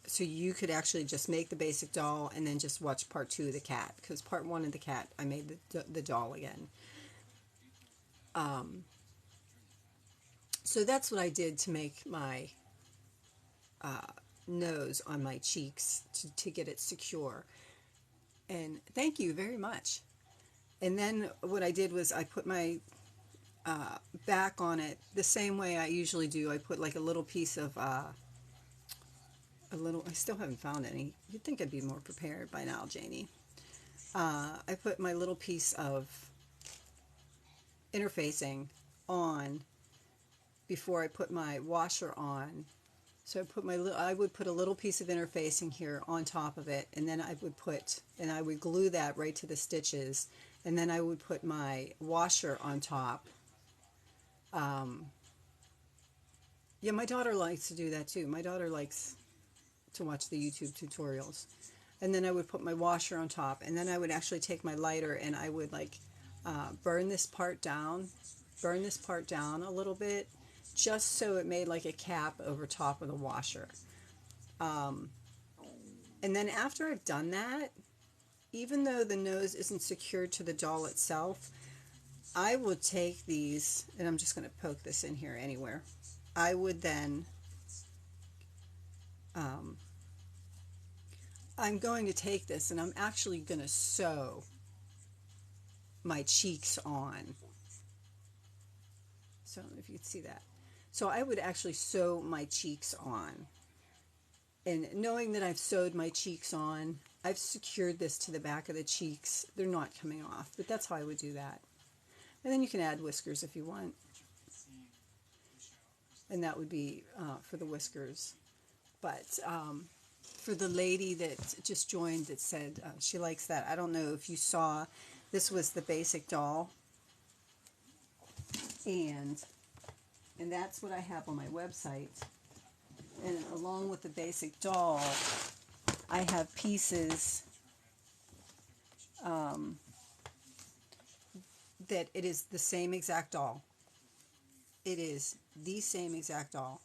So you could actually just make the basic doll and then just watch part 2 of the cat, because part 1 of the cat, I made the doll again. So that's what I did to make my nose on my cheeks to get it secure. And thank you very much. And then what I did was I put my back on it the same way I usually do. I put like a little piece of I still haven't found any. You'd think I'd be more prepared by now, Janie. I put my little piece of interfacing on before I put my washer on. So I would put a little piece of interfacing here on top of it, and then I would glue that right to the stitches, and then I would put my washer on top. Yeah, my daughter likes to do that too. My daughter likes to watch the YouTube tutorials. And then I would put my washer on top, and then I would actually take my lighter and I would like burn this part down a little bit, just so it made like a cap over top of the washer. And then after I've done that, even though the nose isn't secured to the doll itself, I will take these, and I'm just going to poke this in here anywhere. I would then, I'm going to take this and I'm actually going to sew my cheeks on. So I don't know if you can see that. So I would actually sew my cheeks on. And knowing that I've sewed my cheeks on, I've secured this to the back of the cheeks. They're not coming off, but that's how I would do that. And then you can add whiskers if you want. And that would be for the whiskers. But for the lady that just joined that said she likes that. I don't know if you saw, this was the basic doll, and that's what I have on my website. And along with the basic doll, I have pieces that it is the same exact doll. It is the same exact doll.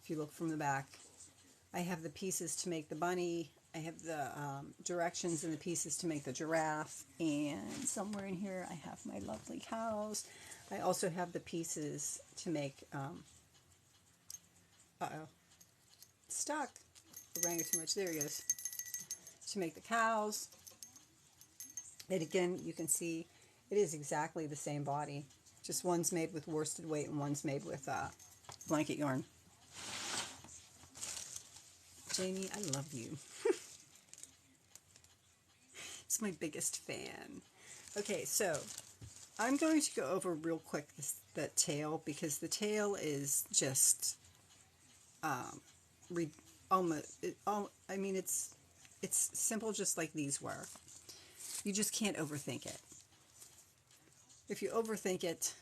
If you look from the back, I have the pieces to make the bunny. I have the directions and the pieces to make the giraffe. And somewhere in here, I have my lovely cows. I also have the pieces to make, stuck. I rang it too much. There he goes. To make the cows. And again, you can see it is exactly the same body. Just one's made with worsted weight and one's made with blanket yarn. Jamie, I love you. It's my biggest fan. Okay, so I'm going to go over real quick the tail, because the tail is just I mean, it's simple, just like these were. You just can't overthink it. If you overthink it,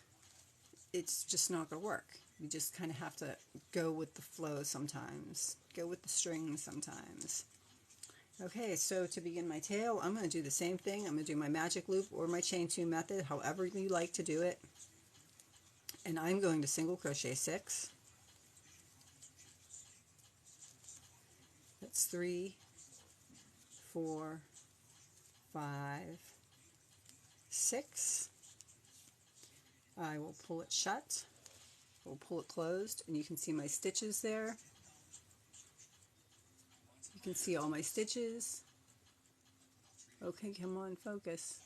it's just not going to work. You just kind of have to go with the flow sometimes. Go with the string sometimes. Okay, so to begin my tail, I'm going to do the same thing. I'm going to do my magic loop or my chain 2 method, however you like to do it. And I'm going to single crochet 6. That's 3, 4, 5, 6. I will pull it shut. We'll pull it closed, and you can see my stitches there. You can see all my stitches. Okay, come on, focus.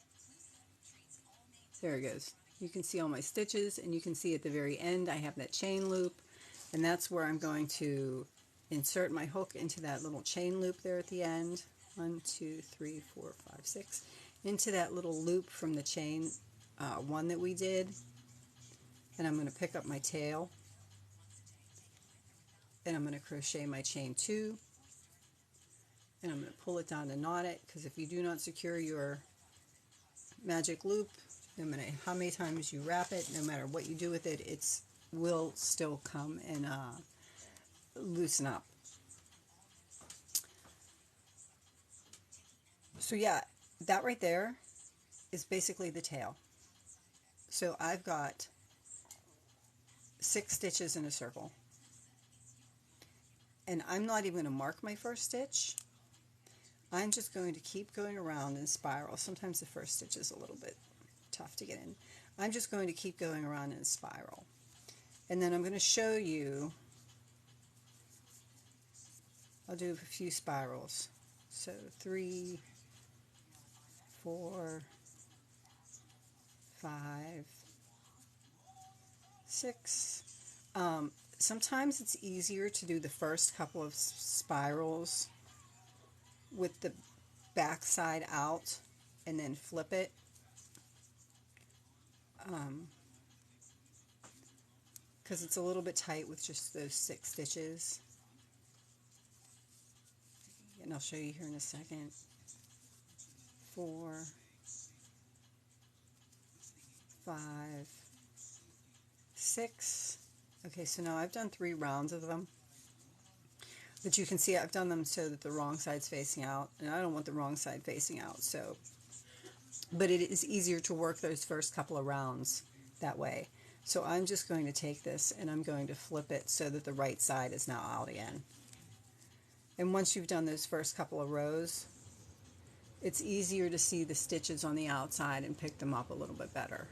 There it goes. You can see all my stitches, and you can see at the very end I have that chain loop, and that's where I'm going to insert my hook into that little chain loop there at the end. 1, 2, 3, 4, 5, 6. Into that little loop from the chain 1 that we did. And I'm going to pick up my tail, and I'm going to crochet my chain 2, and I'm going to pull it down to knot it, because if you do not secure your magic loop, no matter how many times you wrap it, no matter what you do with it, it will still come and loosen up. So yeah, that right there is basically the tail. So I've got 6 stitches in a circle, and I'm not even going to mark my first stitch. I'm just going to keep going around in spiral. Sometimes the first stitch is a little bit tough to get in. I'm just going to keep going around in a spiral, and then I'm going to show you. I'll do a few spirals. So 3, 4, 5, 6. Sometimes it's easier to do the first couple of spirals with the back side out and then flip it. Because it's a little bit tight with just those 6 stitches. And I'll show you here in a second. 4, 5, 6. Okay, so now I've done 3 rounds of them. But you can see I've done them so that the wrong side's facing out, and I don't want the wrong side facing out. So, but it is easier to work those first couple of rounds that way. So I'm just going to take this and I'm going to flip it so that the right side is now out again. And once you've done those first couple of rows, it's easier to see the stitches on the outside and pick them up a little bit better.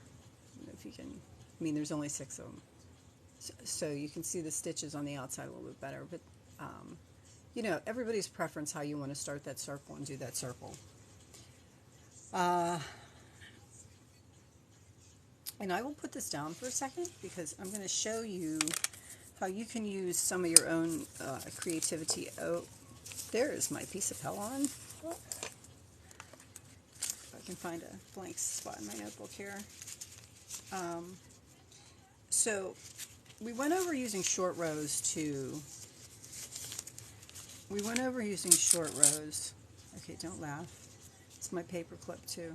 If you can, I mean, there's only 6 of them. So you can see the stitches on the outside a little bit better. But, you know, everybody's preference how you want to start that circle and do that circle. And I will put this down for a second because I'm going to show you how you can use some of your own creativity. Oh, there is my piece of Pellon. If I can find a blank spot in my notebook here. So we went over using short rows to we went over using short rows. Okay, don't laugh. It's my paper clip too.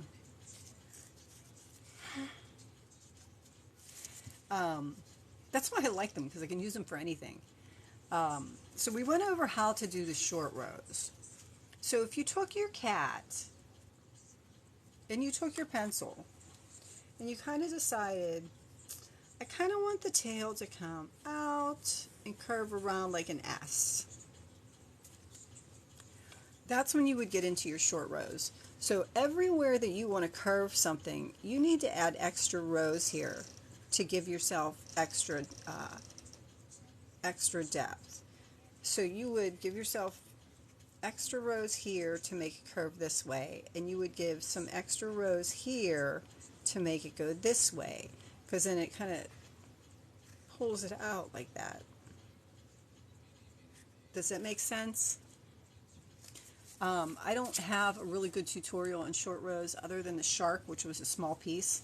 That's why I like them, because I can use them for anything. So we went over how to do the short rows. So if you took your cat and you took your pencil and you kind of decided, I kind of want the tail to come out and curve around like an S. That's when you would get into your short rows. So everywhere that you want to curve something, you need to add extra rows here to give yourself extra depth. So you would give yourself extra rows here to make it curve this way, and you would give some extra rows here to make it go this way, because then it kind of pulls it out like that. Does that make sense? I don't have a really good tutorial on short rows other than the shark, which was a small piece.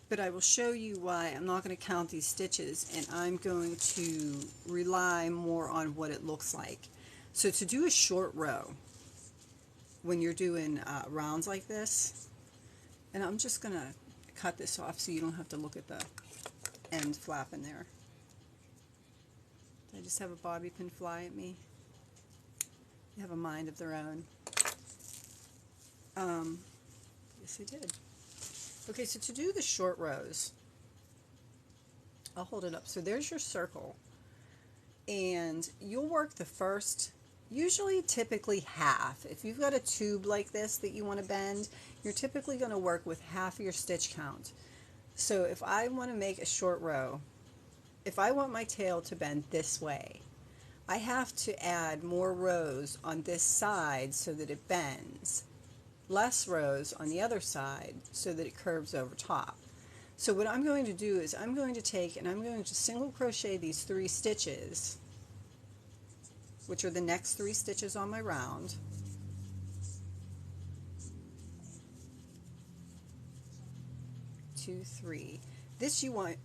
But I will show you why I'm not going to count these stitches, and I'm going to rely more on what it looks like. So to do a short row, when you're doing rounds like this, and I'm just going to cut this off so you don't have to look at the end flap in there. Did I just have a bobby pin fly at me? They have a mind of their own. Yes, I did. Okay, so to do the short rows, I'll hold it up. So there's your circle, and you'll work the first, usually typically half. If you've got a tube like this that you want to bend, you're typically going to work with half your stitch count. So if I want to make a short row, if I want my tail to bend this way, I have to add more rows on this side so that it bends, less rows on the other side so that it curves over top. So what I'm going to do is I'm going to take and I'm going to single crochet these 3 stitches, which are the next 3 stitches on my round. Two, 3. This you want,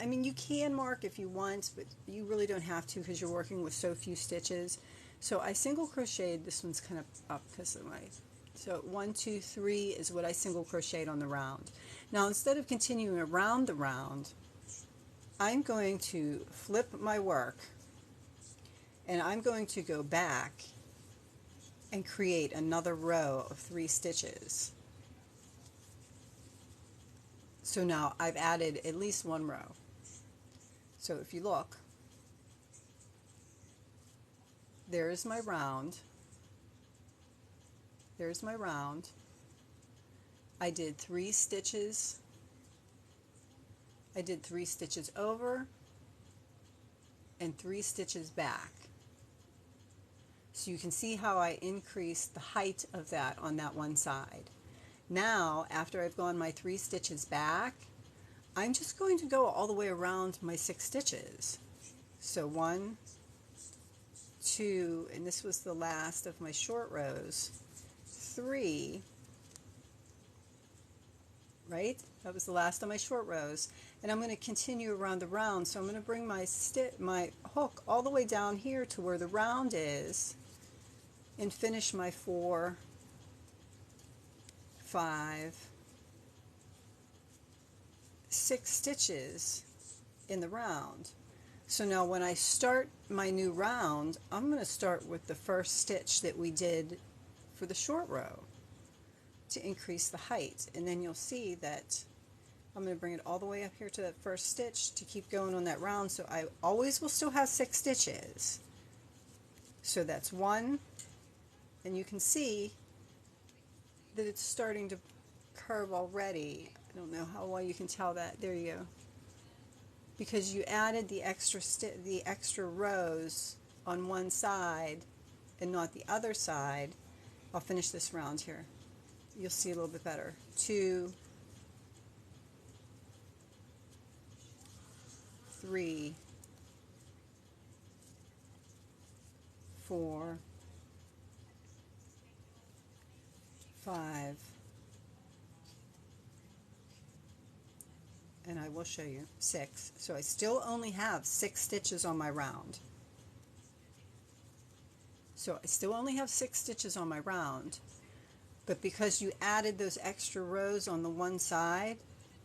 I mean, you can mark if you want, but you really don't have to because you're working with so few stitches. So I single crocheted, this one's kind of up because of my, so 1, 2, 3 is what I single crocheted on the round. Now instead of continuing around the round, I'm going to flip my work and I'm going to go back and create another row of 3 stitches. So now I've added at least 1 row. So if you look, there's my round. There's my round. I did 3 stitches. I did 3 stitches over and 3 stitches back. So you can see how I increased the height of that on that one side. Now, after I've gone my 3 stitches back, I'm just going to go all the way around my 6 stitches. So 1, 2, and this was the last of my short rows, 3, right? That was the last of my short rows. And I'm going to continue around the round. So I'm going to bring my hook all the way down here to where the round is and finish my 4, 5, 6 stitches in the round. So now when I start my new round, I'm going to start with the first stitch that we did for the short row to increase the height, and then you'll see that I'm going to bring it all the way up here to that first stitch to keep going on that round, so I always will still have 6 stitches. So that's 1, and you can see that it's starting to curve already. I don't know how well you can tell that. There you go. Because you added the extra rows on one side and not the other side. I'll finish this round here. You'll see a little bit better. 2, 3, 4, 5, and I will show you 6. So I still only have 6 stitches on my round. So I still only have 6 stitches on my round, but because you added those extra rows on the one side,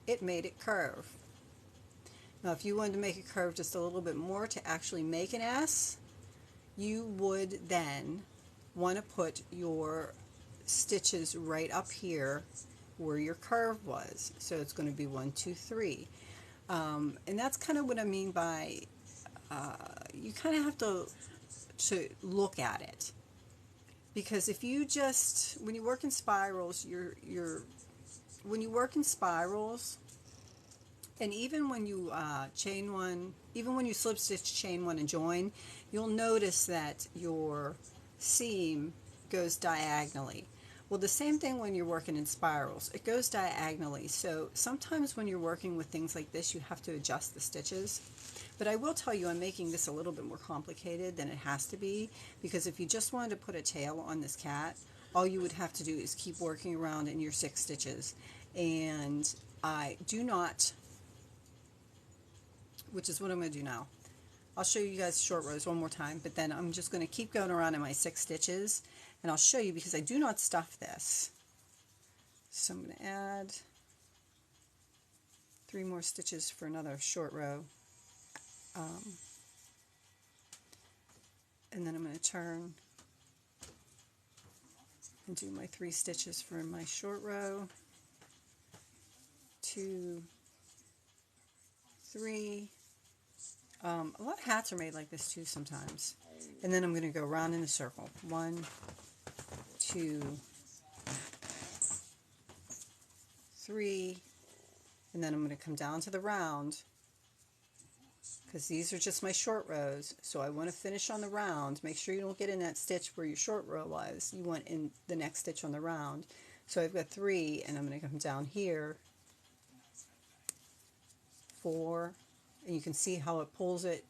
it made it curve. Now if you wanted to make it curve just a little bit more to actually make an S, you would then want to put your stitches right up here where your curve was. So it's going to be 1, 2, 3. And that's kind of what I mean by you kind of have to look at it, because if you just, when you work in spirals, when you work in spirals, and even when you chain one, even when you slip stitch, chain one, and join, you'll notice that your seam goes diagonally. Well, the same thing when you're working in spirals, it goes diagonally. So sometimes when you're working with things like this, you have to adjust the stitches. But I will tell you, I'm making this a little bit more complicated than it has to be, because if you just wanted to put a tail on this cat, all you would have to do is keep working around in your 6 stitches. And I do not, which is what I'm going to do now. I'll show you guys short rows one more time, but then I'm just going to keep going around in my 6 stitches, and I'll show you, because I do not stuff this. So I'm going to add 3 more stitches for another short row. And then I'm going to turn and do my 3 stitches for my short row. 2, 3. A lot of hats are made like this too sometimes. And then I'm going to go around in a circle. 1, 2, 3, and then I'm going to come down to the round, because these are just my short rows. So I want to finish on the round. Make sure you don't get in that stitch where your short row was. You want in the next stitch on the round. So I've got 3, and I'm going to come down here, 4, and you can see how it pulled it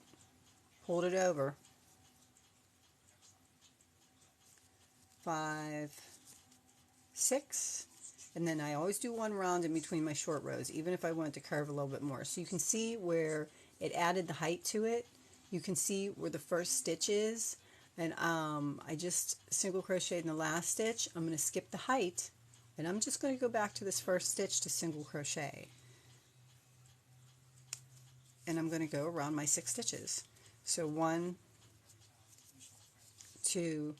over. 5, 6, and then I always do 1 round in between my short rows, even if I want to curve a little bit more. So you can see where it added the height to it. You can see where the first stitch is, and I just single crocheted in the last stitch. I'm going to skip the height, and I'm just going to go back to this first stitch to single crochet, and I'm going to go around my 6 stitches. So 1, 2,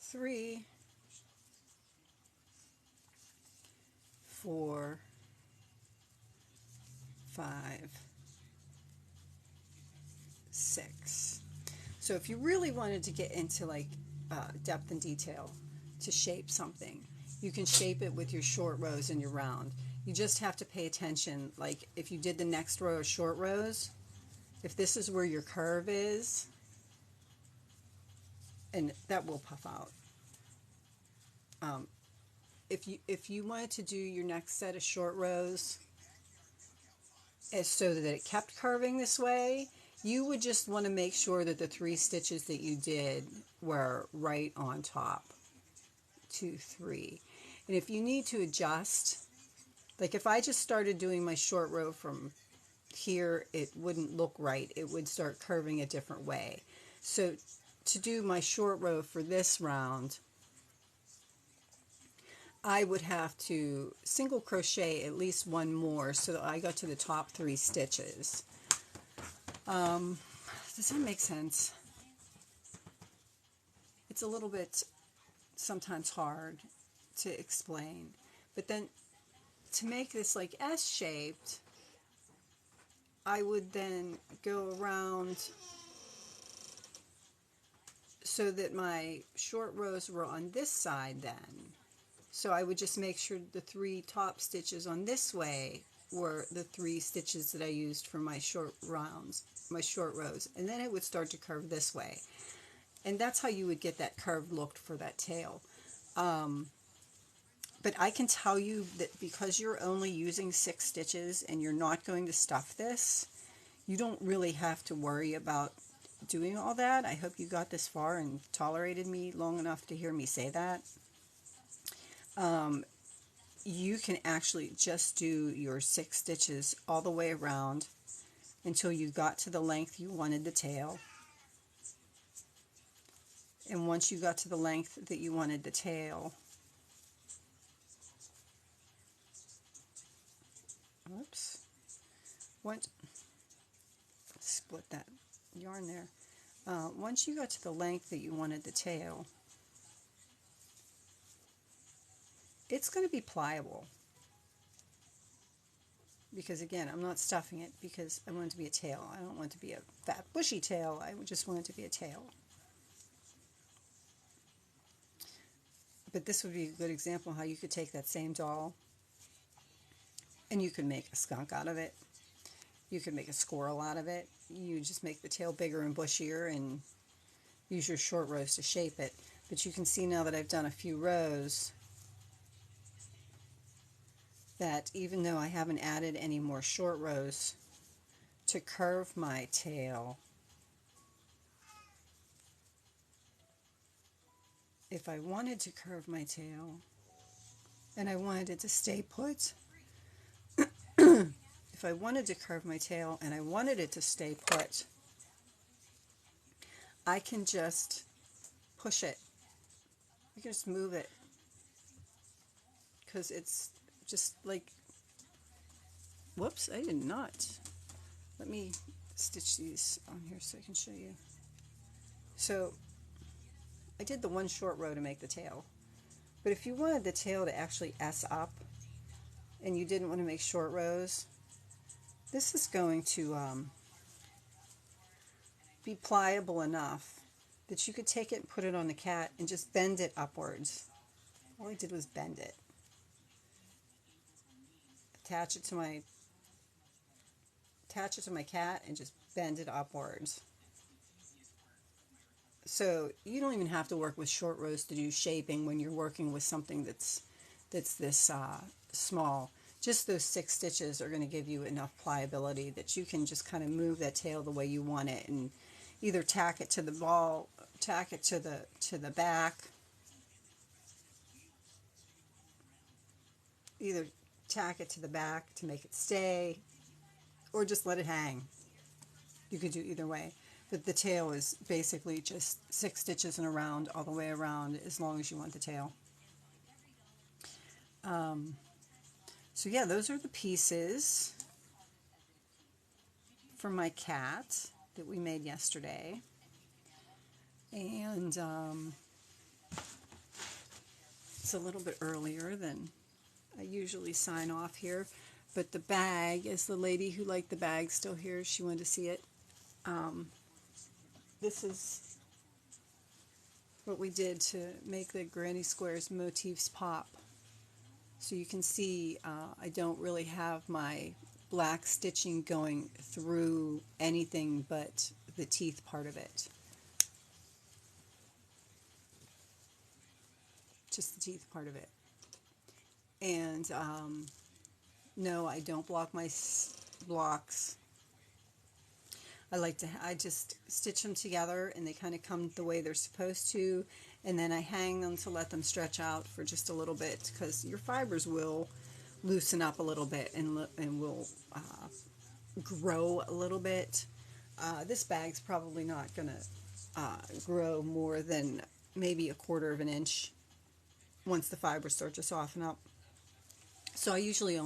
3, 4, 5, 6. So if you really wanted to get into like depth and detail to shape something, you can shape it with your short rows and your round. You just have to pay attention. Like if you did the next row of short rows, if this is where your curve is, and that will puff out. If you wanted to do your next set of short rows as so that it kept curving this way, you would just want to make sure that the 3 stitches that you did were right on top. 2, 3. And if you need to adjust, like if I just started doing my short row from here, it wouldn't look right. It would start curving a different way. So to do my short row for this round, I would have to single crochet at least 1 more so that I got to the top 3 stitches. Does that make sense? It's a little bit sometimes hard to explain. But then to make this like S-shaped, I would then go around so that my short rows were on this side then. So I would just make sure the 3 top stitches on this way were the 3 stitches that I used for my short rounds, my short rows, and then it would start to curve this way. And that's how you would get that curved look for that tail. But I can tell you that because you're only using 6 stitches and you're not going to stuff this, you don't really have to worry about doing all that. I hope you got this far and tolerated me long enough to hear me say that. You can actually just do your 6 stitches all the way around until you got to the length you wanted the tail. And once you got to the length that you wanted the tail, whoops, once, split that yarn there. Once you got to the length that you wanted the tail, it's going to be pliable. Because again, I'm not stuffing it because I want it to be a tail. I don't want it to be a fat bushy tail. I just want it to be a tail. But this would be a good example of how you could take that same doll and you could make a skunk out of it. You could make a squirrel out of it. You just make the tail bigger and bushier and use your short rows to shape it. But you can see now that I've done a few rows that even though I haven't added any more short rows to curve my tail, if I wanted to curve my tail and I wanted it to stay put, if I wanted to curve my tail and I wanted it to stay put, I can just push it. I can just move it because it's just like, whoops, I did not. Let me stitch these on here so I can show you. So I did the one short row to make the tail. But if you wanted the tail to actually S up and you didn't want to make short rows, this is going to be pliable enough that you could take it and put it on the cat and just bend it upwards. All I did was bend it. Attach it to my cat and just bend it upwards. So you don't even have to work with short rows to do shaping when you're working with something that's this small. Just those 6 stitches are going to give you enough pliability that you can just kind of move that tail the way you want it and either tack it to the ball, tack it to the back, either tack it to the back to make it stay, or just let it hang. You could do either way. But the tail is basically just 6 stitches in a round all the way around as long as you want the tail. So yeah, those are the pieces for my cat that we made yesterday. And it's a little bit earlier than I usually sign off here. But the bag, is the lady who liked the bag still here? She wanted to see it. This is what we did to make the Granny Squares motifs pop. So you can see I don't really have my black stitching going through anything but the teeth part of it. Just the teeth part of it. And no, I don't block my blocks. I just stitch them together and they kind of come the way they're supposed to, and then I hang them to let them stretch out for just a little bit because your fibers will loosen up a little bit and will grow a little bit. This bag's probably not going to grow more than maybe 1/4 of an inch once the fibers start to soften up. So I usually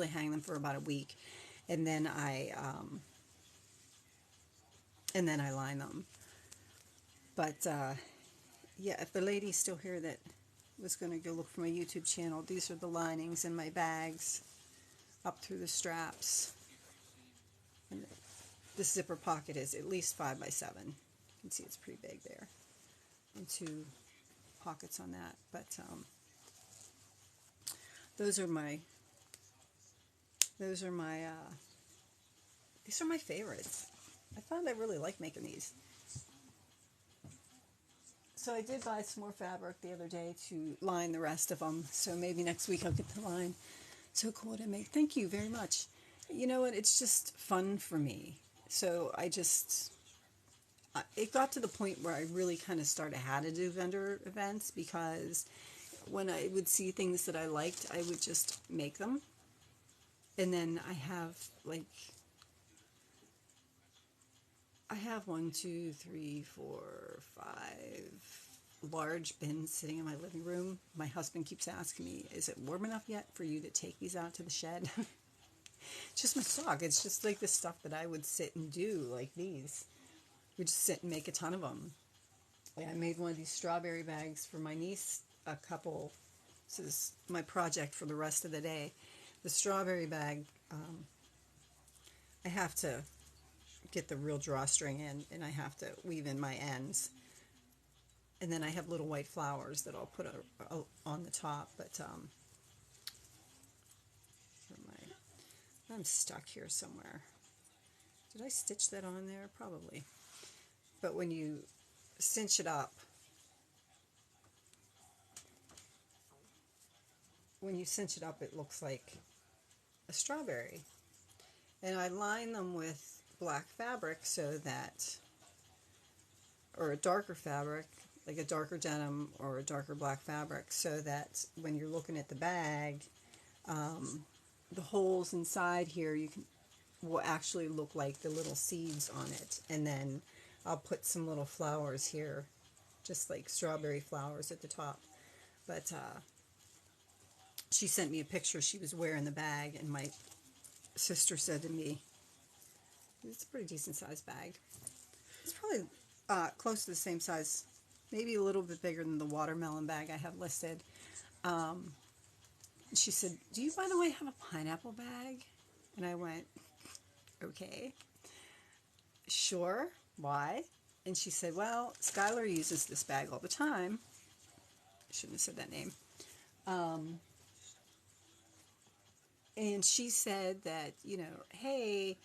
hang them for about a week, and then I line them. But yeah, if the lady's still here that was going to go look for my YouTube channel, these are the linings in my bags up through the straps. And this zipper pocket is at least 5 by 7. You can see it's pretty big there. And 2 pockets on that. But these are my favorites. I found I really like making these. So I did buy some more fabric the other day to line the rest of them. So maybe next week I'll get the line. So cool to make. Thank you very much. You know what? It's just fun for me. So it got to the point where I really kind of had to do vendor events, because when I would see things that I liked, I would just make them. And then I have like I have 1, 2, 3, 4, 5 large bins sitting in my living room. My husband keeps asking me, is it warm enough yet for you to take these out to the shed? It's just my stock. It's just like the stuff that I would sit and do, like these. We just sit and make a ton of them. I made one of these strawberry bags for my niece a couple. This is my project for the rest of the day. The strawberry bag, I have to get the real drawstring in, and I have to weave in my ends. And then I have little white flowers that I'll put on the top. But I'm stuck here somewhere. Did I stitch that on there? Probably. But when you cinch it up, it looks like a strawberry. And I line them with black fabric so that, or a darker fabric, like a darker denim or a darker black fabric, so that when you're looking at the bag, the holes inside here will actually look like the little seeds on it. And then I'll put some little flowers here, just like strawberry flowers at the top. But she sent me a picture she was wearing the bag, and my sister said to me, it's a pretty decent sized bag. It's probably close to the same size, maybe a little bit bigger than the watermelon bag I have listed. She said, do you, by the way, have a pineapple bag? And I went, okay, sure, why? And she said, well, Skylar uses this bag all the time. I shouldn't have said that name. And she said that, hey,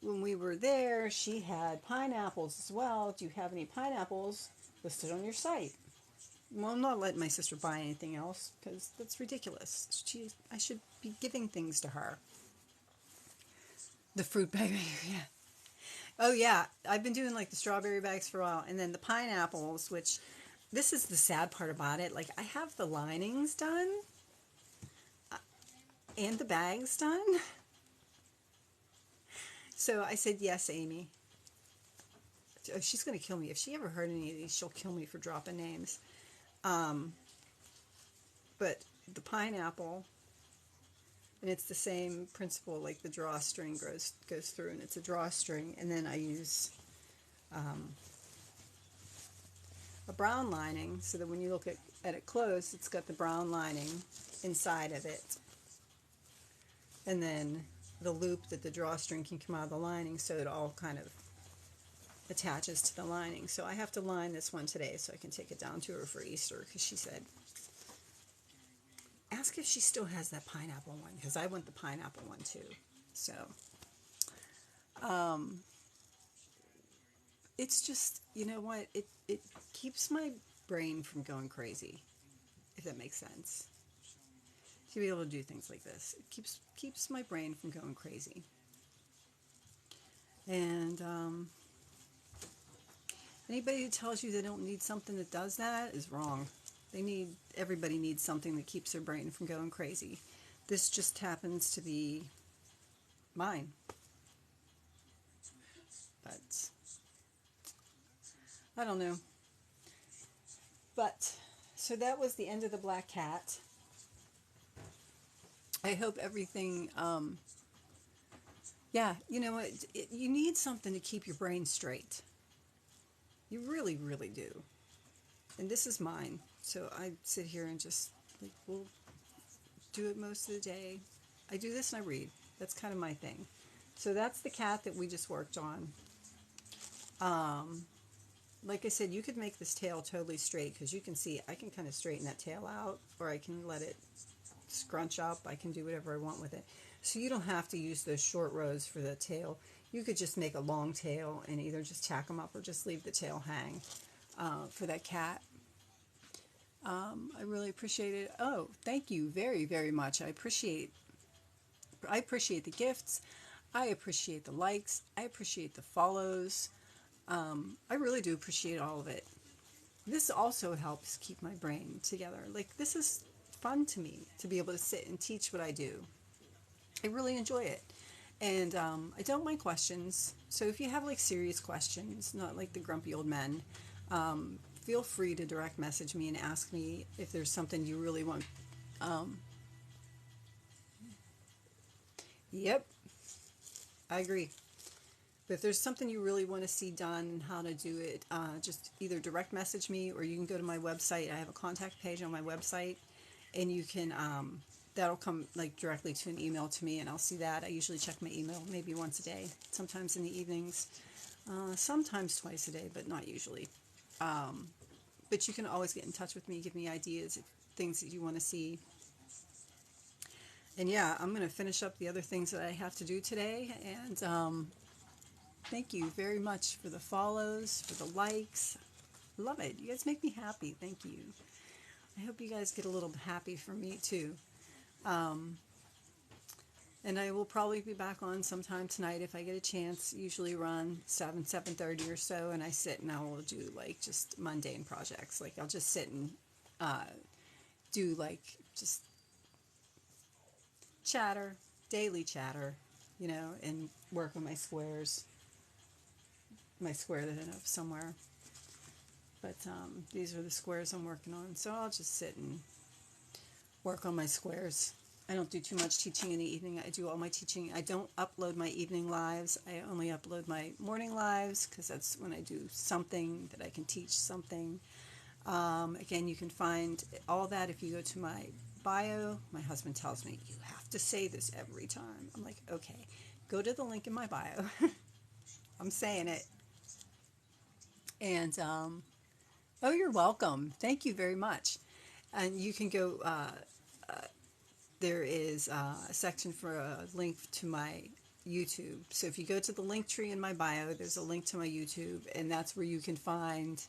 when we were there, she had pineapples as well. Do you have any pineapples listed on your site? Well, I'm not letting my sister buy anything else because that's ridiculous. I should be giving things to her. The fruit bag, yeah. Oh, yeah. I've been doing like the strawberry bags for a while. And then the pineapples, which this is the sad part about it. Like, I have the linings done and the bags done. So I said, yes, Amy. She's going to kill me. If she ever heard any of these, she'll kill me for dropping names. But the pineapple, and it's the same principle, like the drawstring goes through, and it's a drawstring, and then I use a brown lining, so that when you look at it close, it's got the brown lining inside of it, and then the loop that the drawstring can come out of the lining, so it all kind of attaches to the lining. So I have to line this one today so I can take it down to her for Easter, because she said, ask if she still has that pineapple one, because I want the pineapple one too. So it's just, you know what, it keeps my brain from going crazy, if that makes sense, to be able to do things like this. It keeps my brain from going crazy. And anybody who tells you they don't need something that does that is wrong. Everybody needs something that keeps their brain from going crazy. This just happens to be mine. But I don't know. But so that was the end of the black cat. I hope everything, yeah, you know what, you need something to keep your brain straight. You really, really do. And this is mine. So I sit here and just, like, we'll do it most of the day. I do this and I read. That's kind of my thing. So that's the cat that we just worked on. Like I said, you could make this tail totally straight, because you can see I can kind of straighten that tail out, or I can let it scrunch up. I can do whatever I want with it. So you don't have to use those short rows for the tail. You could just make a long tail and either just tack them up or just leave the tail hang for that cat. I really appreciate it. Oh, thank you very, very much. I appreciate the gifts. I appreciate the likes. I appreciate the follows. I really do appreciate all of it. This also helps keep my brain together. Like, this is fun to me, to be able to sit and teach what I do. I really enjoy it. And I don't mind questions. So if you have like serious questions, not like the grumpy old men, feel free to direct message me and ask me if there's something you really want. Um, yep, I agree. But if there's something you really want to see done, how to do it, just either direct message me or you can go to my website. I have a contact page on my website, and you can that'll come like directly to an email to me, and I'll see that. I usually check my email maybe once a day, sometimes in the evenings, sometimes twice a day, but not usually. But you can always get in touch with me, give me ideas, things that you want to see. And yeah, I'm going to finish up the other things that I have to do today, and thank you very much for the follows, for the likes. Love it. You guys make me happy. Thank you. I hope you guys get a little happy for me too. Um, and I will probably be back on sometime tonight if I get a chance. Usually around 7:30 or so, and I sit and I will do like just mundane projects. Like I'll just sit and uh, do like just chatter, daily chatter, and work on my squares. My square that I have somewhere. But these are the squares I'm working on. So I'll just sit and work on my squares. I don't do too much teaching in the evening. I do all my teaching. I don't upload my evening lives. I only upload my morning lives because that's when I do something that I can teach something. Again, you can find all that if you go to my bio. My husband tells me, you have to say this every time. I'm like, okay, go to the link in my bio. I'm saying it. And, oh, you're welcome. Thank you very much. And you can go, there is a section for a link to my YouTube. So if you go to the link tree in my bio, there's a link to my YouTube, and that's where you can find.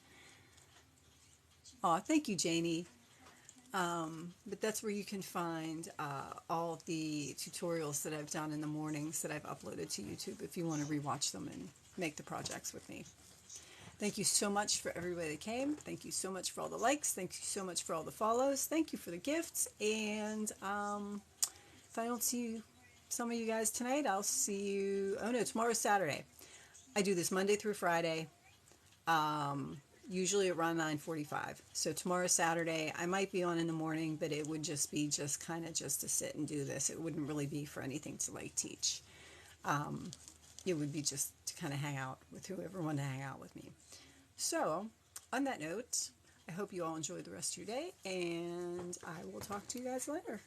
Oh, thank you, Janie. But that's where you can find all of the tutorials that I've done in the mornings that I've uploaded to YouTube if you want to rewatch them and make the projects with me. Thank you so much for everybody that came. Thank you so much for all the likes. Thank you so much for all the follows. Thank you for the gifts. And if I don't see you, some of you guys tonight, I'll see you. Oh no, tomorrow's Saturday. I do this Monday through Friday, usually around 9:45. So tomorrow's Saturday. I might be on in the morning, but it would just be kind of just to sit and do this. It wouldn't really be for anything to like teach. It would be just to kind of hang out with whoever wanted to hang out with me. So, on that note, I hope you all enjoy the rest of your day, and I will talk to you guys later.